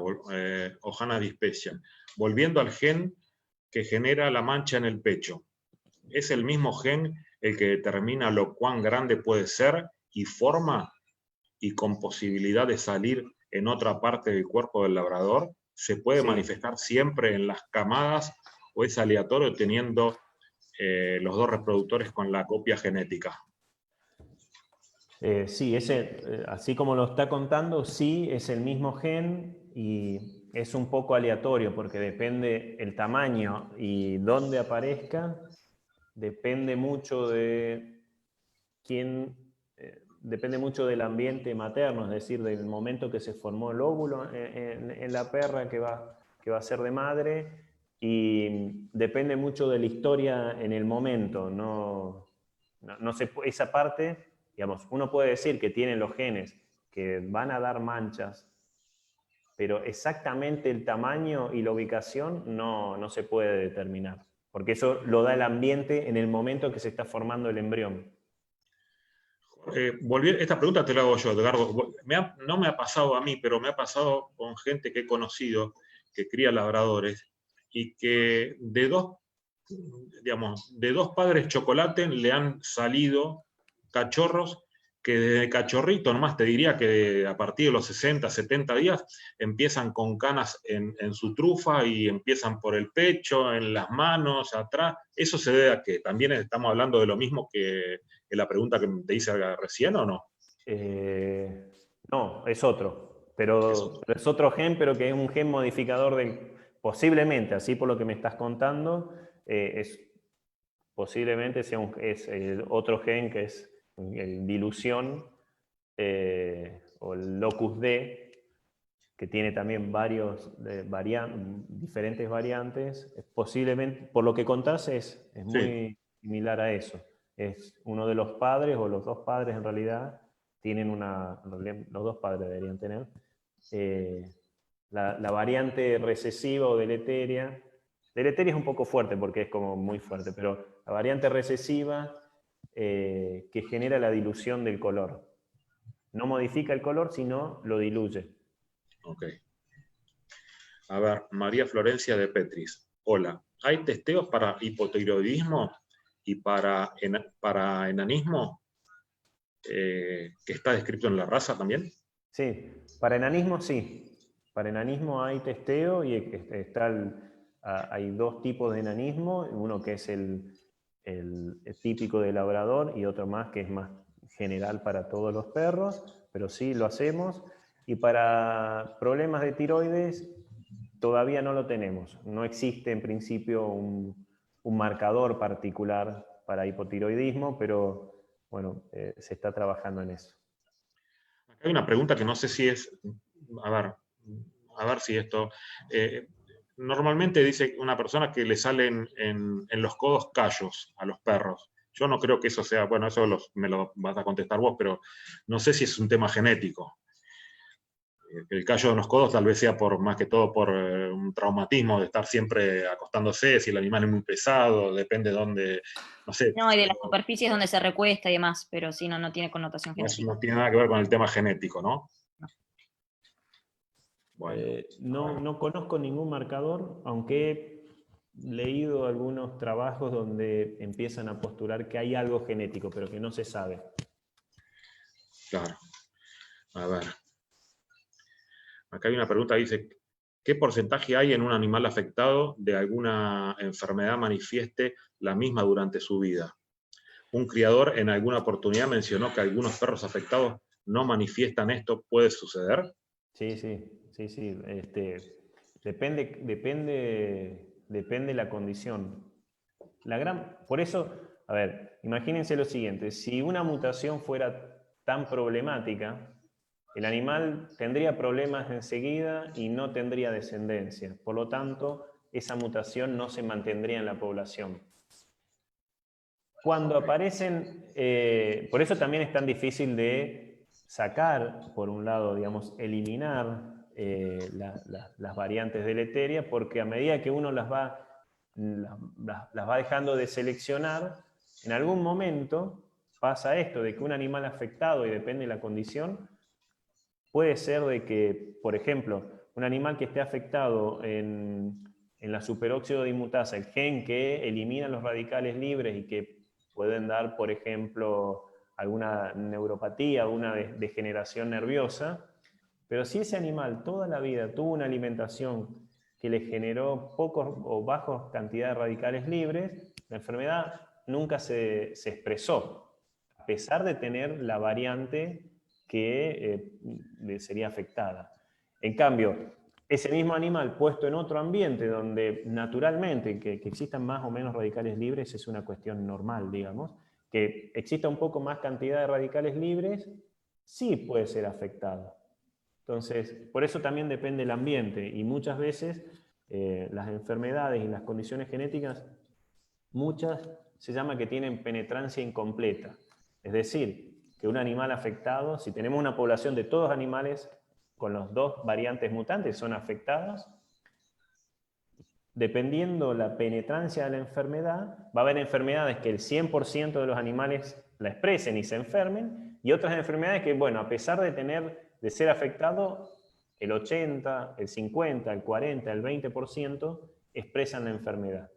Ojana Dispecia. Volviendo al gen que genera la mancha en el pecho, ¿es el mismo gen el que determina lo cuán grande puede ser y forma y con posibilidad de salir en otra parte del cuerpo del labrador? ¿Se puede Sí. manifestar siempre en las camadas o es aleatorio teniendo los dos reproductores con la copia genética? Sí, así como lo está contando, sí, es el mismo gen y es un poco aleatorio porque depende el tamaño y dónde aparezca, depende mucho de depende mucho del ambiente materno, es decir, del momento que se formó el óvulo en la perra que va a ser de madre, y depende mucho de la historia en el momento. Esa parte, digamos, uno puede decir que tienen los genes que van a dar manchas, pero exactamente el tamaño y la ubicación no se puede determinar, porque eso lo da el ambiente en el momento que se está formando el embrión. Esta pregunta te la hago yo, Edgardo. No me ha pasado a mí, pero me ha pasado con gente que he conocido que cría labradores y que de dos padres chocolate le han salido cachorros que desde cachorrito, nomás te diría que a partir de los 60, 70 días, empiezan con canas en su trufa y empiezan por el pecho, en las manos, atrás. ¿Eso se debe a que también estamos hablando de lo mismo que la pregunta que te hice recién o no? No, es otro. Es Pero otro. es otro gen, pero que es un gen modificador posiblemente, así por lo que me estás contando, posiblemente sea es el otro gen que es el dilución o el locus D, que tiene también diferentes variantes. Posiblemente, por lo que contás, es Sí. muy similar a eso. Es uno de los padres, o los dos padres en realidad, los dos padres deberían tener, la variante recesiva o deleteria. Deleteria es un poco fuerte porque es como muy fuerte, pero la variante recesiva que genera la dilución del color. No modifica el color, sino lo diluye. Ok. A ver, María Florencia de Petris. Hola. ¿Hay testeos para hipotiroidismo y para enanismo que está descrito en la raza también? Sí, para enanismo sí. Para enanismo hay testeo y hay dos tipos de enanismo, uno que es el típico de labrador y otro más que es más general para todos los perros, pero sí lo hacemos. Y para problemas de tiroides todavía no lo tenemos. No existe en principio un marcador particular para hipotiroidismo, pero bueno, se está trabajando en eso. Acá hay una pregunta que no sé si es, a ver, a ver si esto, normalmente dice una persona que le salen en los codos callos a los perros. Yo no creo que eso sea, bueno, eso me lo vas a contestar vos, pero no sé si es un tema genético. El callo de los codos tal vez sea más que todo por un traumatismo de estar siempre acostándose, si el animal es muy pesado, depende de dónde, no sé, No, y de las pero superficies donde se recuesta y demás, pero sí, no tiene connotación eso genética. no tiene nada que ver con el tema genético, ¿no? Bueno, No conozco ningún marcador, aunque he leído algunos trabajos donde empiezan a postular que hay algo genético, pero que no se sabe. claro. A ver, acá hay una pregunta que dice, ¿qué porcentaje hay en un animal afectado de alguna enfermedad manifieste la misma durante su vida? Un criador en alguna oportunidad mencionó que algunos perros afectados no manifiestan esto. ¿Puede suceder? Sí, sí, sí, sí. Depende la condición. Por eso, a ver, imagínense lo siguiente, si una mutación fuera tan problemática, el animal tendría problemas enseguida y no tendría descendencia. Por lo tanto, esa mutación no se mantendría en la población. Cuando aparecen, por eso también es tan difícil de sacar, por un lado, digamos, eliminar las variantes deleterias, porque a medida que uno las va dejando de seleccionar, en algún momento pasa esto, de que un animal afectado, y depende de la condición, puede ser de que, por ejemplo, un animal que esté afectado en la superóxido dismutasa, el gen que elimina los radicales libres y que pueden dar, por ejemplo, alguna neuropatía, una degeneración nerviosa, pero si ese animal toda la vida tuvo una alimentación que le generó pocos o bajos cantidades de radicales libres, la enfermedad nunca se expresó, a pesar de tener la variante que sería afectada. En cambio, ese mismo animal puesto en otro ambiente donde naturalmente que existan más o menos radicales libres es una cuestión normal, digamos, que exista un poco más cantidad de radicales libres, sí puede ser afectado. Entonces, por eso también depende el ambiente, y muchas veces las enfermedades y las condiciones genéticas, muchas se llama que tienen penetrancia incompleta. Es decir, que un animal afectado, si tenemos una población de todos animales con los dos variantes mutantes son afectados, dependiendo la penetrancia de la enfermedad, va a haber enfermedades que el 100% de los animales la expresen y se enfermen, y otras enfermedades que, bueno, a pesar de ser afectado, el 80, el 50, el 40, el 20% expresan la enfermedad.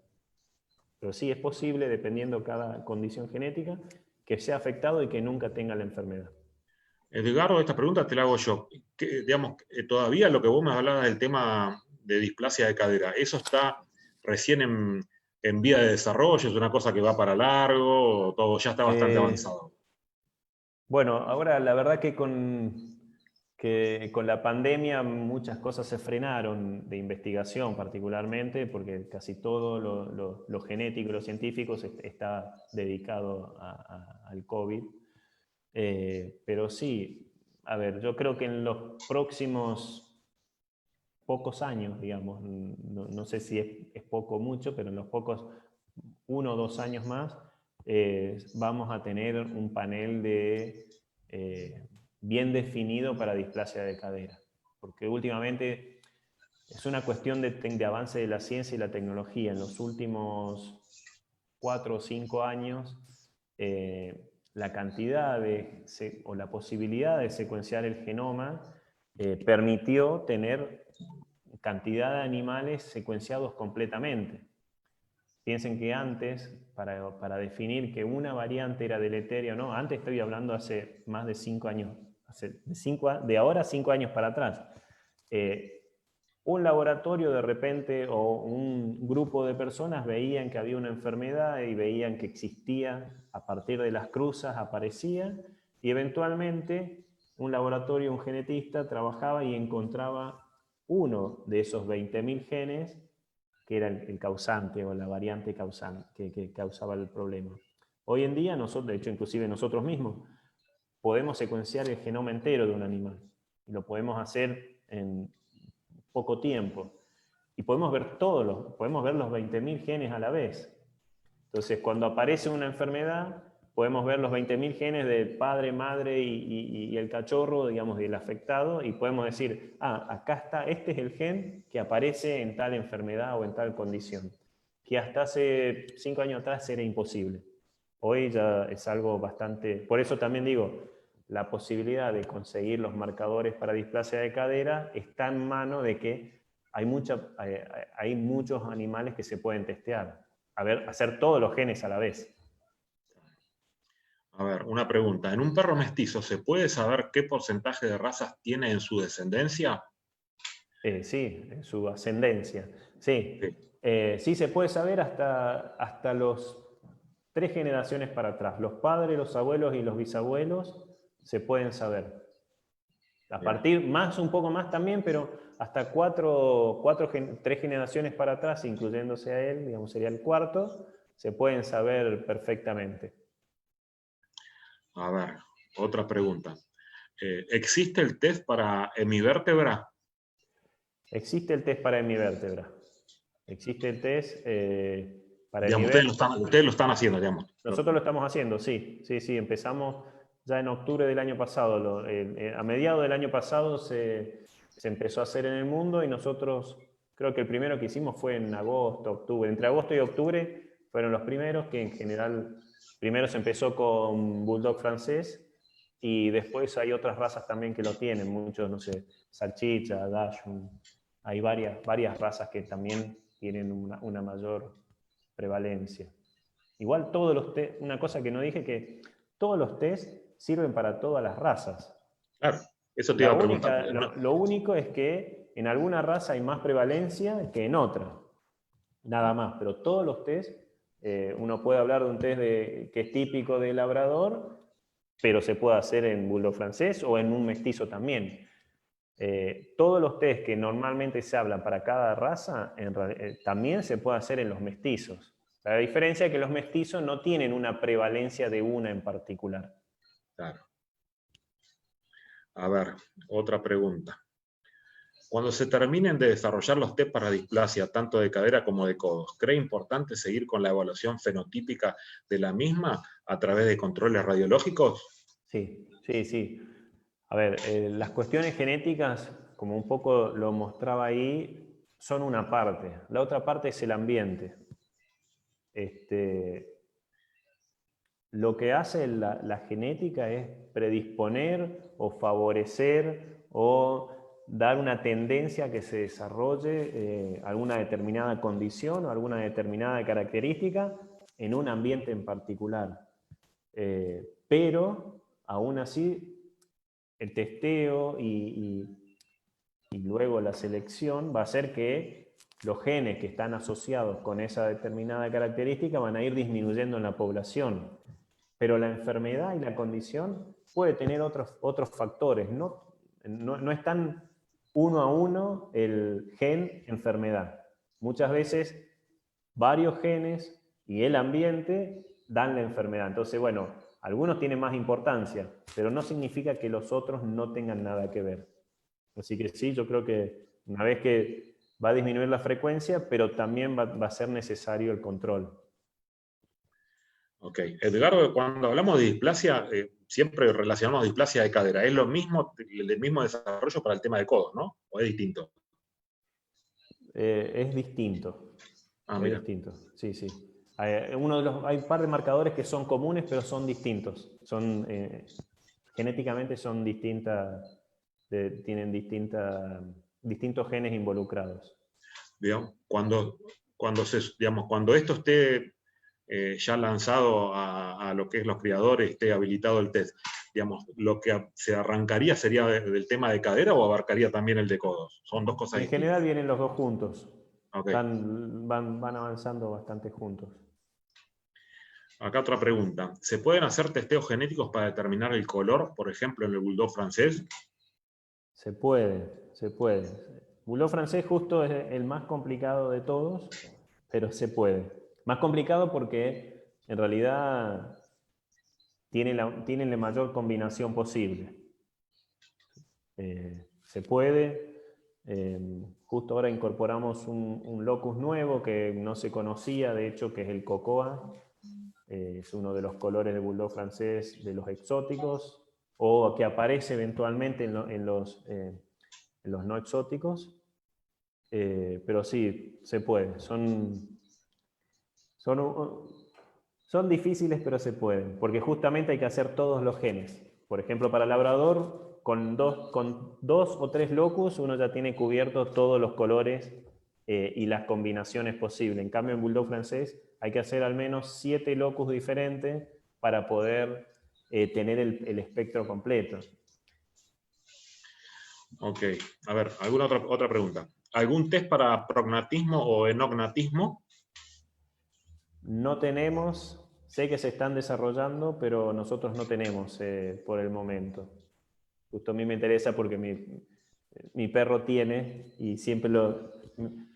Pero sí es posible, dependiendo cada condición genética, que sea afectado y que nunca tenga la enfermedad. Edgardo, esta pregunta te la hago yo. Digamos, todavía lo que vos me hablabas del tema de displasia de cadera, ¿eso está recién en vía de desarrollo? ¿Es una cosa que va para largo? ¿O todo ya está bastante avanzado? Bueno, ahora la verdad que con la pandemia muchas cosas se frenaron de investigación particularmente, porque casi todo lo genético y lo científico está dedicado al COVID. Pero sí, a ver, yo creo que en los próximos pocos años, digamos, no sé si es poco o mucho, pero en los pocos 1 o 2 años más, vamos a tener un panel bien definido para displasia de cadera. Porque últimamente es una cuestión de avance de la ciencia y la tecnología. En los últimos 4 o 5 años, la cantidad o la posibilidad de secuenciar el genoma permitió tener cantidad de animales secuenciados completamente. Piensen que antes, para definir que una variante era deleteria o no, antes estoy hablando hace más de 5 años, de ahora 5 años para atrás, un laboratorio de repente o un grupo de personas veían que había una enfermedad y veían que existía, a partir de las cruzas aparecía, y eventualmente un laboratorio, un genetista, trabajaba y encontraba uno de esos 20.000 genes que era el causante o la variante causante que causaba el problema. Hoy en día, nosotros, de hecho inclusive nosotros mismos, podemos secuenciar el genoma entero de un animal. Y lo podemos hacer en poco tiempo. Y podemos ver podemos ver los 20.000 genes a la vez. Entonces, cuando aparece una enfermedad, podemos ver los 20.000 genes del padre, madre y el cachorro, digamos, del afectado, y podemos decir, acá está, este es el gen que aparece en tal enfermedad o en tal condición, que hasta hace 5 años atrás era imposible. Hoy ya es algo bastante... Por eso también digo, la posibilidad de conseguir los marcadores para displasia de cadera está en mano de que hay muchos animales que se pueden testear. Hacer todos los genes a la vez. A ver, una pregunta. ¿En un perro mestizo se puede saber qué porcentaje de razas tiene en su descendencia? Sí, en su ascendencia. Sí, Sí. Sí se puede saber hasta los 3 generaciones para atrás. Los padres, los abuelos y los bisabuelos se pueden saber. A partir, un poco más también, pero hasta 3 generaciones para atrás, incluyéndose a él, digamos sería el cuarto, se pueden saber perfectamente. A ver, Otra pregunta. ¿Existe el test para hemivértebra? Existe el test para hemivértebra. Existe el test para Digamos, hemivértebra. ustedes lo están haciendo, digamos. Nosotros lo estamos haciendo, sí. Sí, empezamos ya en octubre del año pasado. A mediados del año pasado se empezó a hacer en el mundo y nosotros, creo que el primero que hicimos fue en agosto, octubre. Entre agosto y octubre fueron los primeros, que en general, primero se empezó con Bulldog francés y después hay otras razas también que lo tienen, muchos, no sé, Salchicha, Dachshund. Hay varias razas que también tienen una mayor prevalencia. Igual todos los test, una cosa que no dije, que todos los test sirven para todas las razas. Claro, eso te iba a preguntar. Lo único es que en alguna raza hay más prevalencia que en otra. Nada más, pero todos los test, uno puede hablar de un test que es típico de labrador, pero se puede hacer en bulldog francés o en un mestizo también. Todos los test que normalmente se hablan para cada raza, también se puede hacer en los mestizos. La diferencia es que los mestizos no tienen una prevalencia de una en particular. Claro. A ver, otra pregunta. Cuando se terminen de desarrollar los test para displasia, tanto de cadera como de codos, ¿cree importante seguir con la evaluación fenotípica de la misma a través de controles radiológicos? Sí. A ver, las cuestiones genéticas, como un poco lo mostraba ahí, son una parte. La otra parte es el ambiente. Lo que hace la genética es predisponer o favorecer o dar una tendencia a que se desarrolle alguna determinada condición o alguna determinada característica en un ambiente en particular. Pero, aún así, el testeo y luego la selección va a hacer que los genes que están asociados con esa determinada característica van a ir disminuyendo en la población. Pero la enfermedad y la condición puede tener otros factores. No es tan uno a uno el gen enfermedad. Muchas veces varios genes y el ambiente dan la enfermedad. Entonces, bueno, algunos tienen más importancia, pero no significa que los otros no tengan nada que ver. Así que sí, yo creo que una vez que va a disminuir la frecuencia, pero también va a ser necesario el control. Ok. Edgardo, cuando hablamos de displasia, siempre relacionamos displasia de cadera. ¿Es lo mismo, el mismo desarrollo para el tema de codos, no? ¿O es distinto? Es distinto. Mira. Distinto, sí. Hay un par de marcadores que son comunes, pero son distintos. Genéticamente son distintas, tienen distintos genes involucrados. Digamos, cuando esto esté ya lanzado a lo que es los criadores, esté habilitado el test, digamos, ¿lo que se arrancaría sería del tema de cadera o abarcaría también el de codos? Son dos cosas distintas. En general vienen los dos juntos. Okay. Van avanzando bastante juntos. Acá otra pregunta. ¿Se pueden hacer testeos genéticos para determinar el color, por ejemplo, en el bulldog francés? Se puede. Bulldog francés justo es el más complicado de todos, pero se puede. Más complicado porque en realidad tienen la mayor combinación posible. Se puede. Justo ahora incorporamos un locus nuevo que no se conocía, de hecho, que es el cocoa. Es uno de los colores de bulldog francés de los exóticos, o que aparece eventualmente en los no exóticos. Pero sí, se puede. Son difíciles, pero se pueden, porque justamente hay que hacer todos los genes. Por ejemplo, para labrador, con dos o tres locus, uno ya tiene cubiertos todos los colores y las combinaciones posibles. En cambio, en bulldog francés hay que hacer al menos 7 locus diferentes para poder tener el espectro completo. Ok, a ver, ¿alguna otra pregunta? ¿Algún test para prognatismo o enognatismo? No tenemos, sé que se están desarrollando, pero nosotros no tenemos por el momento. Justo a mí me interesa porque mi perro tiene, y siempre yo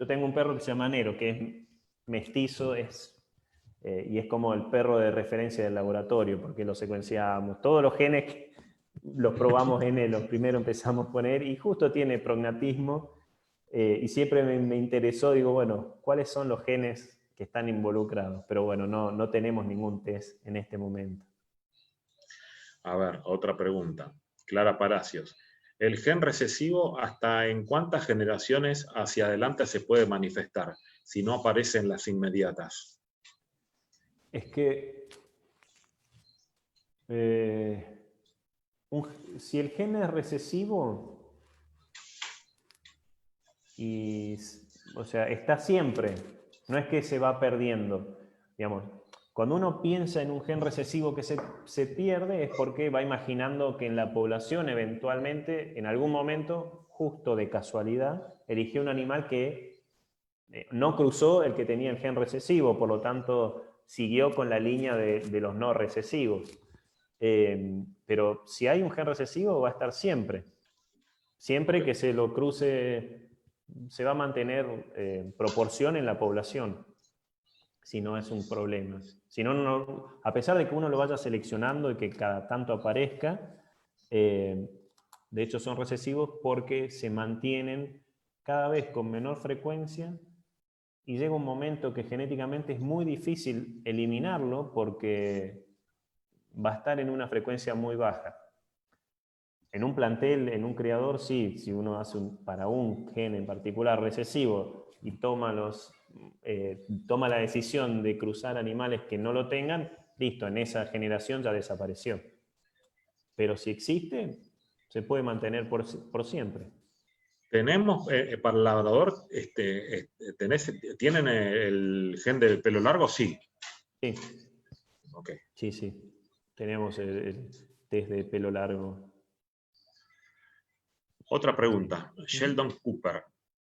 tengo un perro que se llama Nero, que es mestizo, y es como el perro de referencia del laboratorio, porque lo secuenciamos. Todos los genes los probamos los primero empezamos a poner, y justo tiene prognatismo, y siempre me interesó, digo, bueno, ¿cuáles son los genes que están involucrados? Pero bueno, no tenemos ningún test en este momento. A ver, otra pregunta. Clara Palacios. ¿El gen recesivo hasta en cuántas generaciones hacia adelante se puede manifestar si no aparece en las inmediatas? Es que si el gen es recesivo, o sea, está siempre, no es que se va perdiendo, digamos. Cuando uno piensa en un gen recesivo que se pierde es porque va imaginando que en la población eventualmente, en algún momento, justo de casualidad, eligió un animal que no cruzó el que tenía el gen recesivo, por lo tanto siguió con la línea de los no recesivos. Pero si hay un gen recesivo va a estar siempre. Siempre que se lo cruce, se va a mantener proporción en la población, si no es un problema. Si no, a pesar de que uno lo vaya seleccionando y que cada tanto aparezca, de hecho son recesivos porque se mantienen cada vez con menor frecuencia y llega un momento que genéticamente es muy difícil eliminarlo porque va a estar en una frecuencia muy baja. En un plantel, en un criador, sí, si uno hace para un gen en particular recesivo y toma la decisión de cruzar animales que no lo tengan, listo, en esa generación ya desapareció. Pero si existe, se puede mantener por siempre. Tenemos, para el labrador, ¿tienen el gen del pelo largo? Sí. Sí. Ok. Sí. Tenemos el test de pelo largo. Otra pregunta. Sheldon Cooper.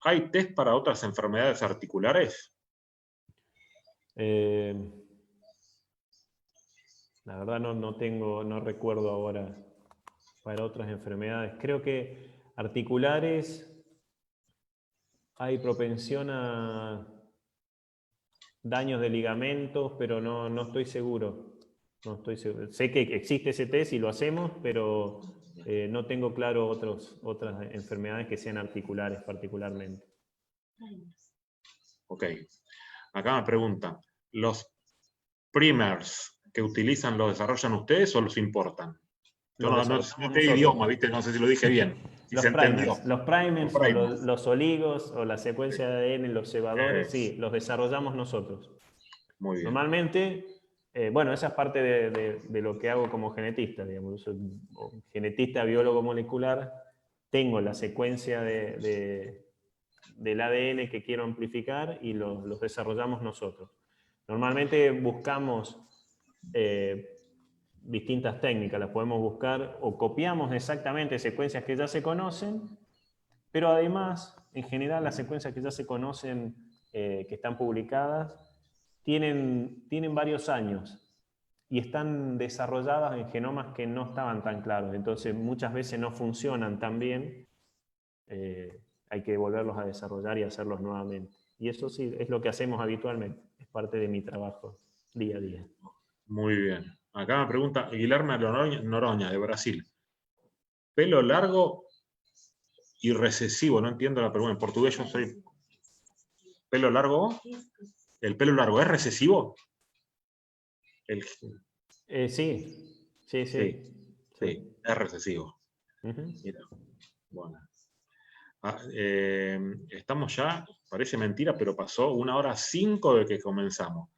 ¿Hay test para otras enfermedades articulares? La verdad no recuerdo ahora para otras enfermedades. Creo que articulares hay propensión a daños de ligamentos, pero no estoy seguro. No estoy seguro. Sé que existe ese test y lo hacemos, pero no tengo claro otras enfermedades que sean articulares particularmente. Ok. Acá me pregunta, ¿los primers que utilizan los desarrollan ustedes o los importan? Yo no sé idioma, ¿viste? No sé si lo dije bien. Si los se entendió. Los primers, o los oligos, o la secuencia de ADN, los cebadores, sí, los desarrollamos nosotros. Muy bien. Normalmente, bueno, esa es parte de lo que hago como genetista, digamos. Soy genetista biólogo molecular, tengo la secuencia del ADN que quiero amplificar y los desarrollamos nosotros. Normalmente buscamos distintas técnicas, las podemos buscar o copiamos exactamente secuencias que ya se conocen, pero además, en general, las secuencias que ya se conocen, que están publicadas, tienen varios años y están desarrolladas en genomas que no estaban tan claros, entonces muchas veces no funcionan tan bien, hay que volverlos a desarrollar y hacerlos nuevamente. Y eso sí, es lo que hacemos habitualmente, es parte de mi trabajo día a día. Muy bien. Acá me pregunta Guilherme Noronha, de Brasil. Pelo largo y recesivo, no entiendo la pregunta. En portugués yo soy... ¿Pelo largo? ¿El pelo largo es recesivo? Sí, es recesivo. Mira, bueno. Estamos ya, parece mentira, pero pasó 1:05 de que comenzamos.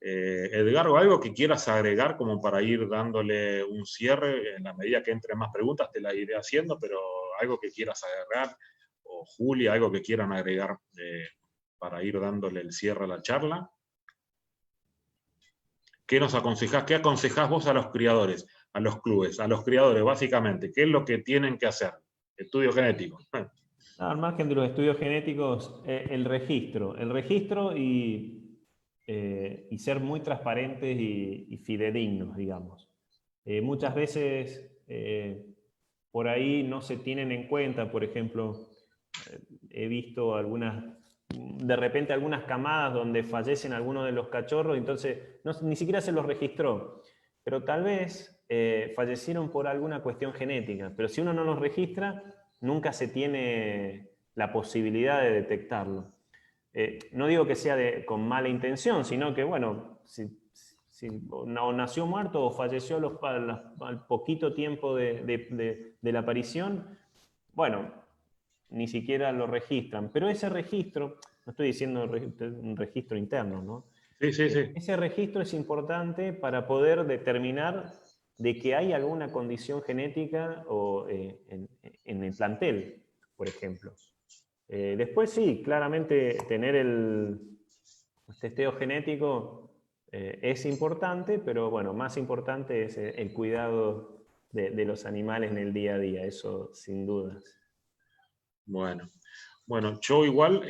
Edgardo, ¿algo que quieras agregar como para ir dándole un cierre? En la medida que entren más preguntas te la iré haciendo, pero algo que quieras agregar, o Julia, algo que quieran agregar para ir dándole el cierre a la charla. ¿Qué nos aconsejás? ¿Qué aconsejás vos a los criadores, a los clubes, a los criadores básicamente? ¿Qué es lo que tienen que hacer? Estudio genético. Al margen de los estudios genéticos, el registro y ser muy transparentes y fidedignos, digamos. Muchas veces por ahí no se tienen en cuenta, por ejemplo, he visto de repente algunas camadas donde fallecen algunos de los cachorros, entonces ni siquiera se los registró. Pero tal vez fallecieron por alguna cuestión genética, pero si uno no los registra, nunca se tiene la posibilidad de detectarlo. No digo que sea con mala intención, sino que, bueno, si o nació muerto o falleció al poquito tiempo de la aparición, bueno, ni siquiera lo registran. Pero ese registro, no estoy diciendo un registro interno, ¿no? Sí, sí, sí. Ese registro es importante para poder determinar de que hay alguna condición genética en el plantel, por ejemplo. Después sí, claramente tener el testeo genético es importante, pero bueno, más importante es el cuidado de los animales en el día a día, eso sin dudas. Bueno, yo igual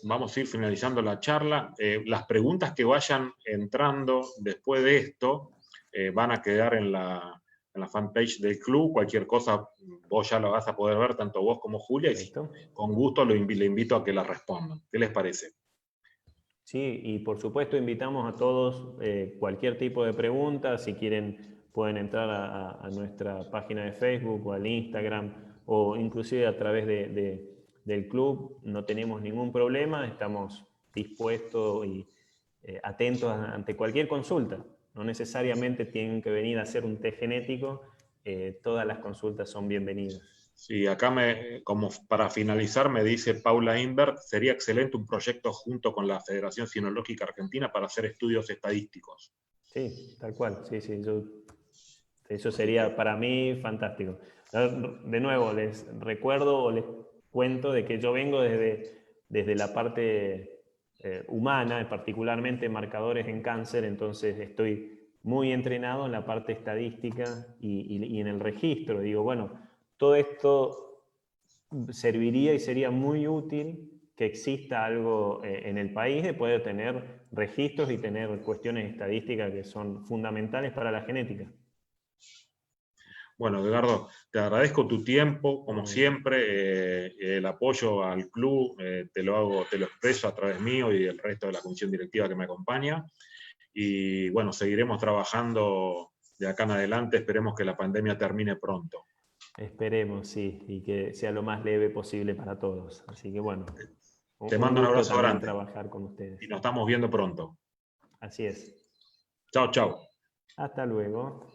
vamos a ir finalizando la charla. Las preguntas que vayan entrando después de esto van a quedar en la fanpage del club. Cualquier cosa vos ya lo vas a poder ver, tanto vos como Julia, y con gusto le invito a que la respondan. ¿Qué les parece? Sí, y por supuesto invitamos a todos, cualquier tipo de pregunta, si quieren pueden entrar a nuestra página de Facebook o al Instagram o inclusive a través del club, no tenemos ningún problema, estamos dispuestos y atentos ante cualquier consulta. No necesariamente tienen que venir a hacer un test genético, todas las consultas son bienvenidas. Sí, acá como para finalizar me dice Paula Invert, sería excelente un proyecto junto con la Federación Cinológica Argentina para hacer estudios estadísticos. Sí, tal cual, sí, eso sería para mí fantástico. De nuevo, les recuerdo o les cuento de que yo vengo desde la parte humana, particularmente marcadores en cáncer, entonces estoy muy entrenado en la parte estadística y en el registro. Digo, bueno, todo esto serviría y sería muy útil que exista algo en el país de poder tener registros y tener cuestiones estadísticas que son fundamentales para la genética. Bueno, Edgardo, te agradezco tu tiempo, como siempre, el apoyo al club, te lo expreso a través mío y el resto de la comisión directiva que me acompaña. Y bueno, seguiremos trabajando de acá en adelante, esperemos que la pandemia termine pronto. Esperemos, sí, y que sea lo más leve posible para todos. Así que bueno, te mando un abrazo grande. Trabajar con ustedes. Y nos estamos viendo pronto. Así es. Chao, chao. Hasta luego.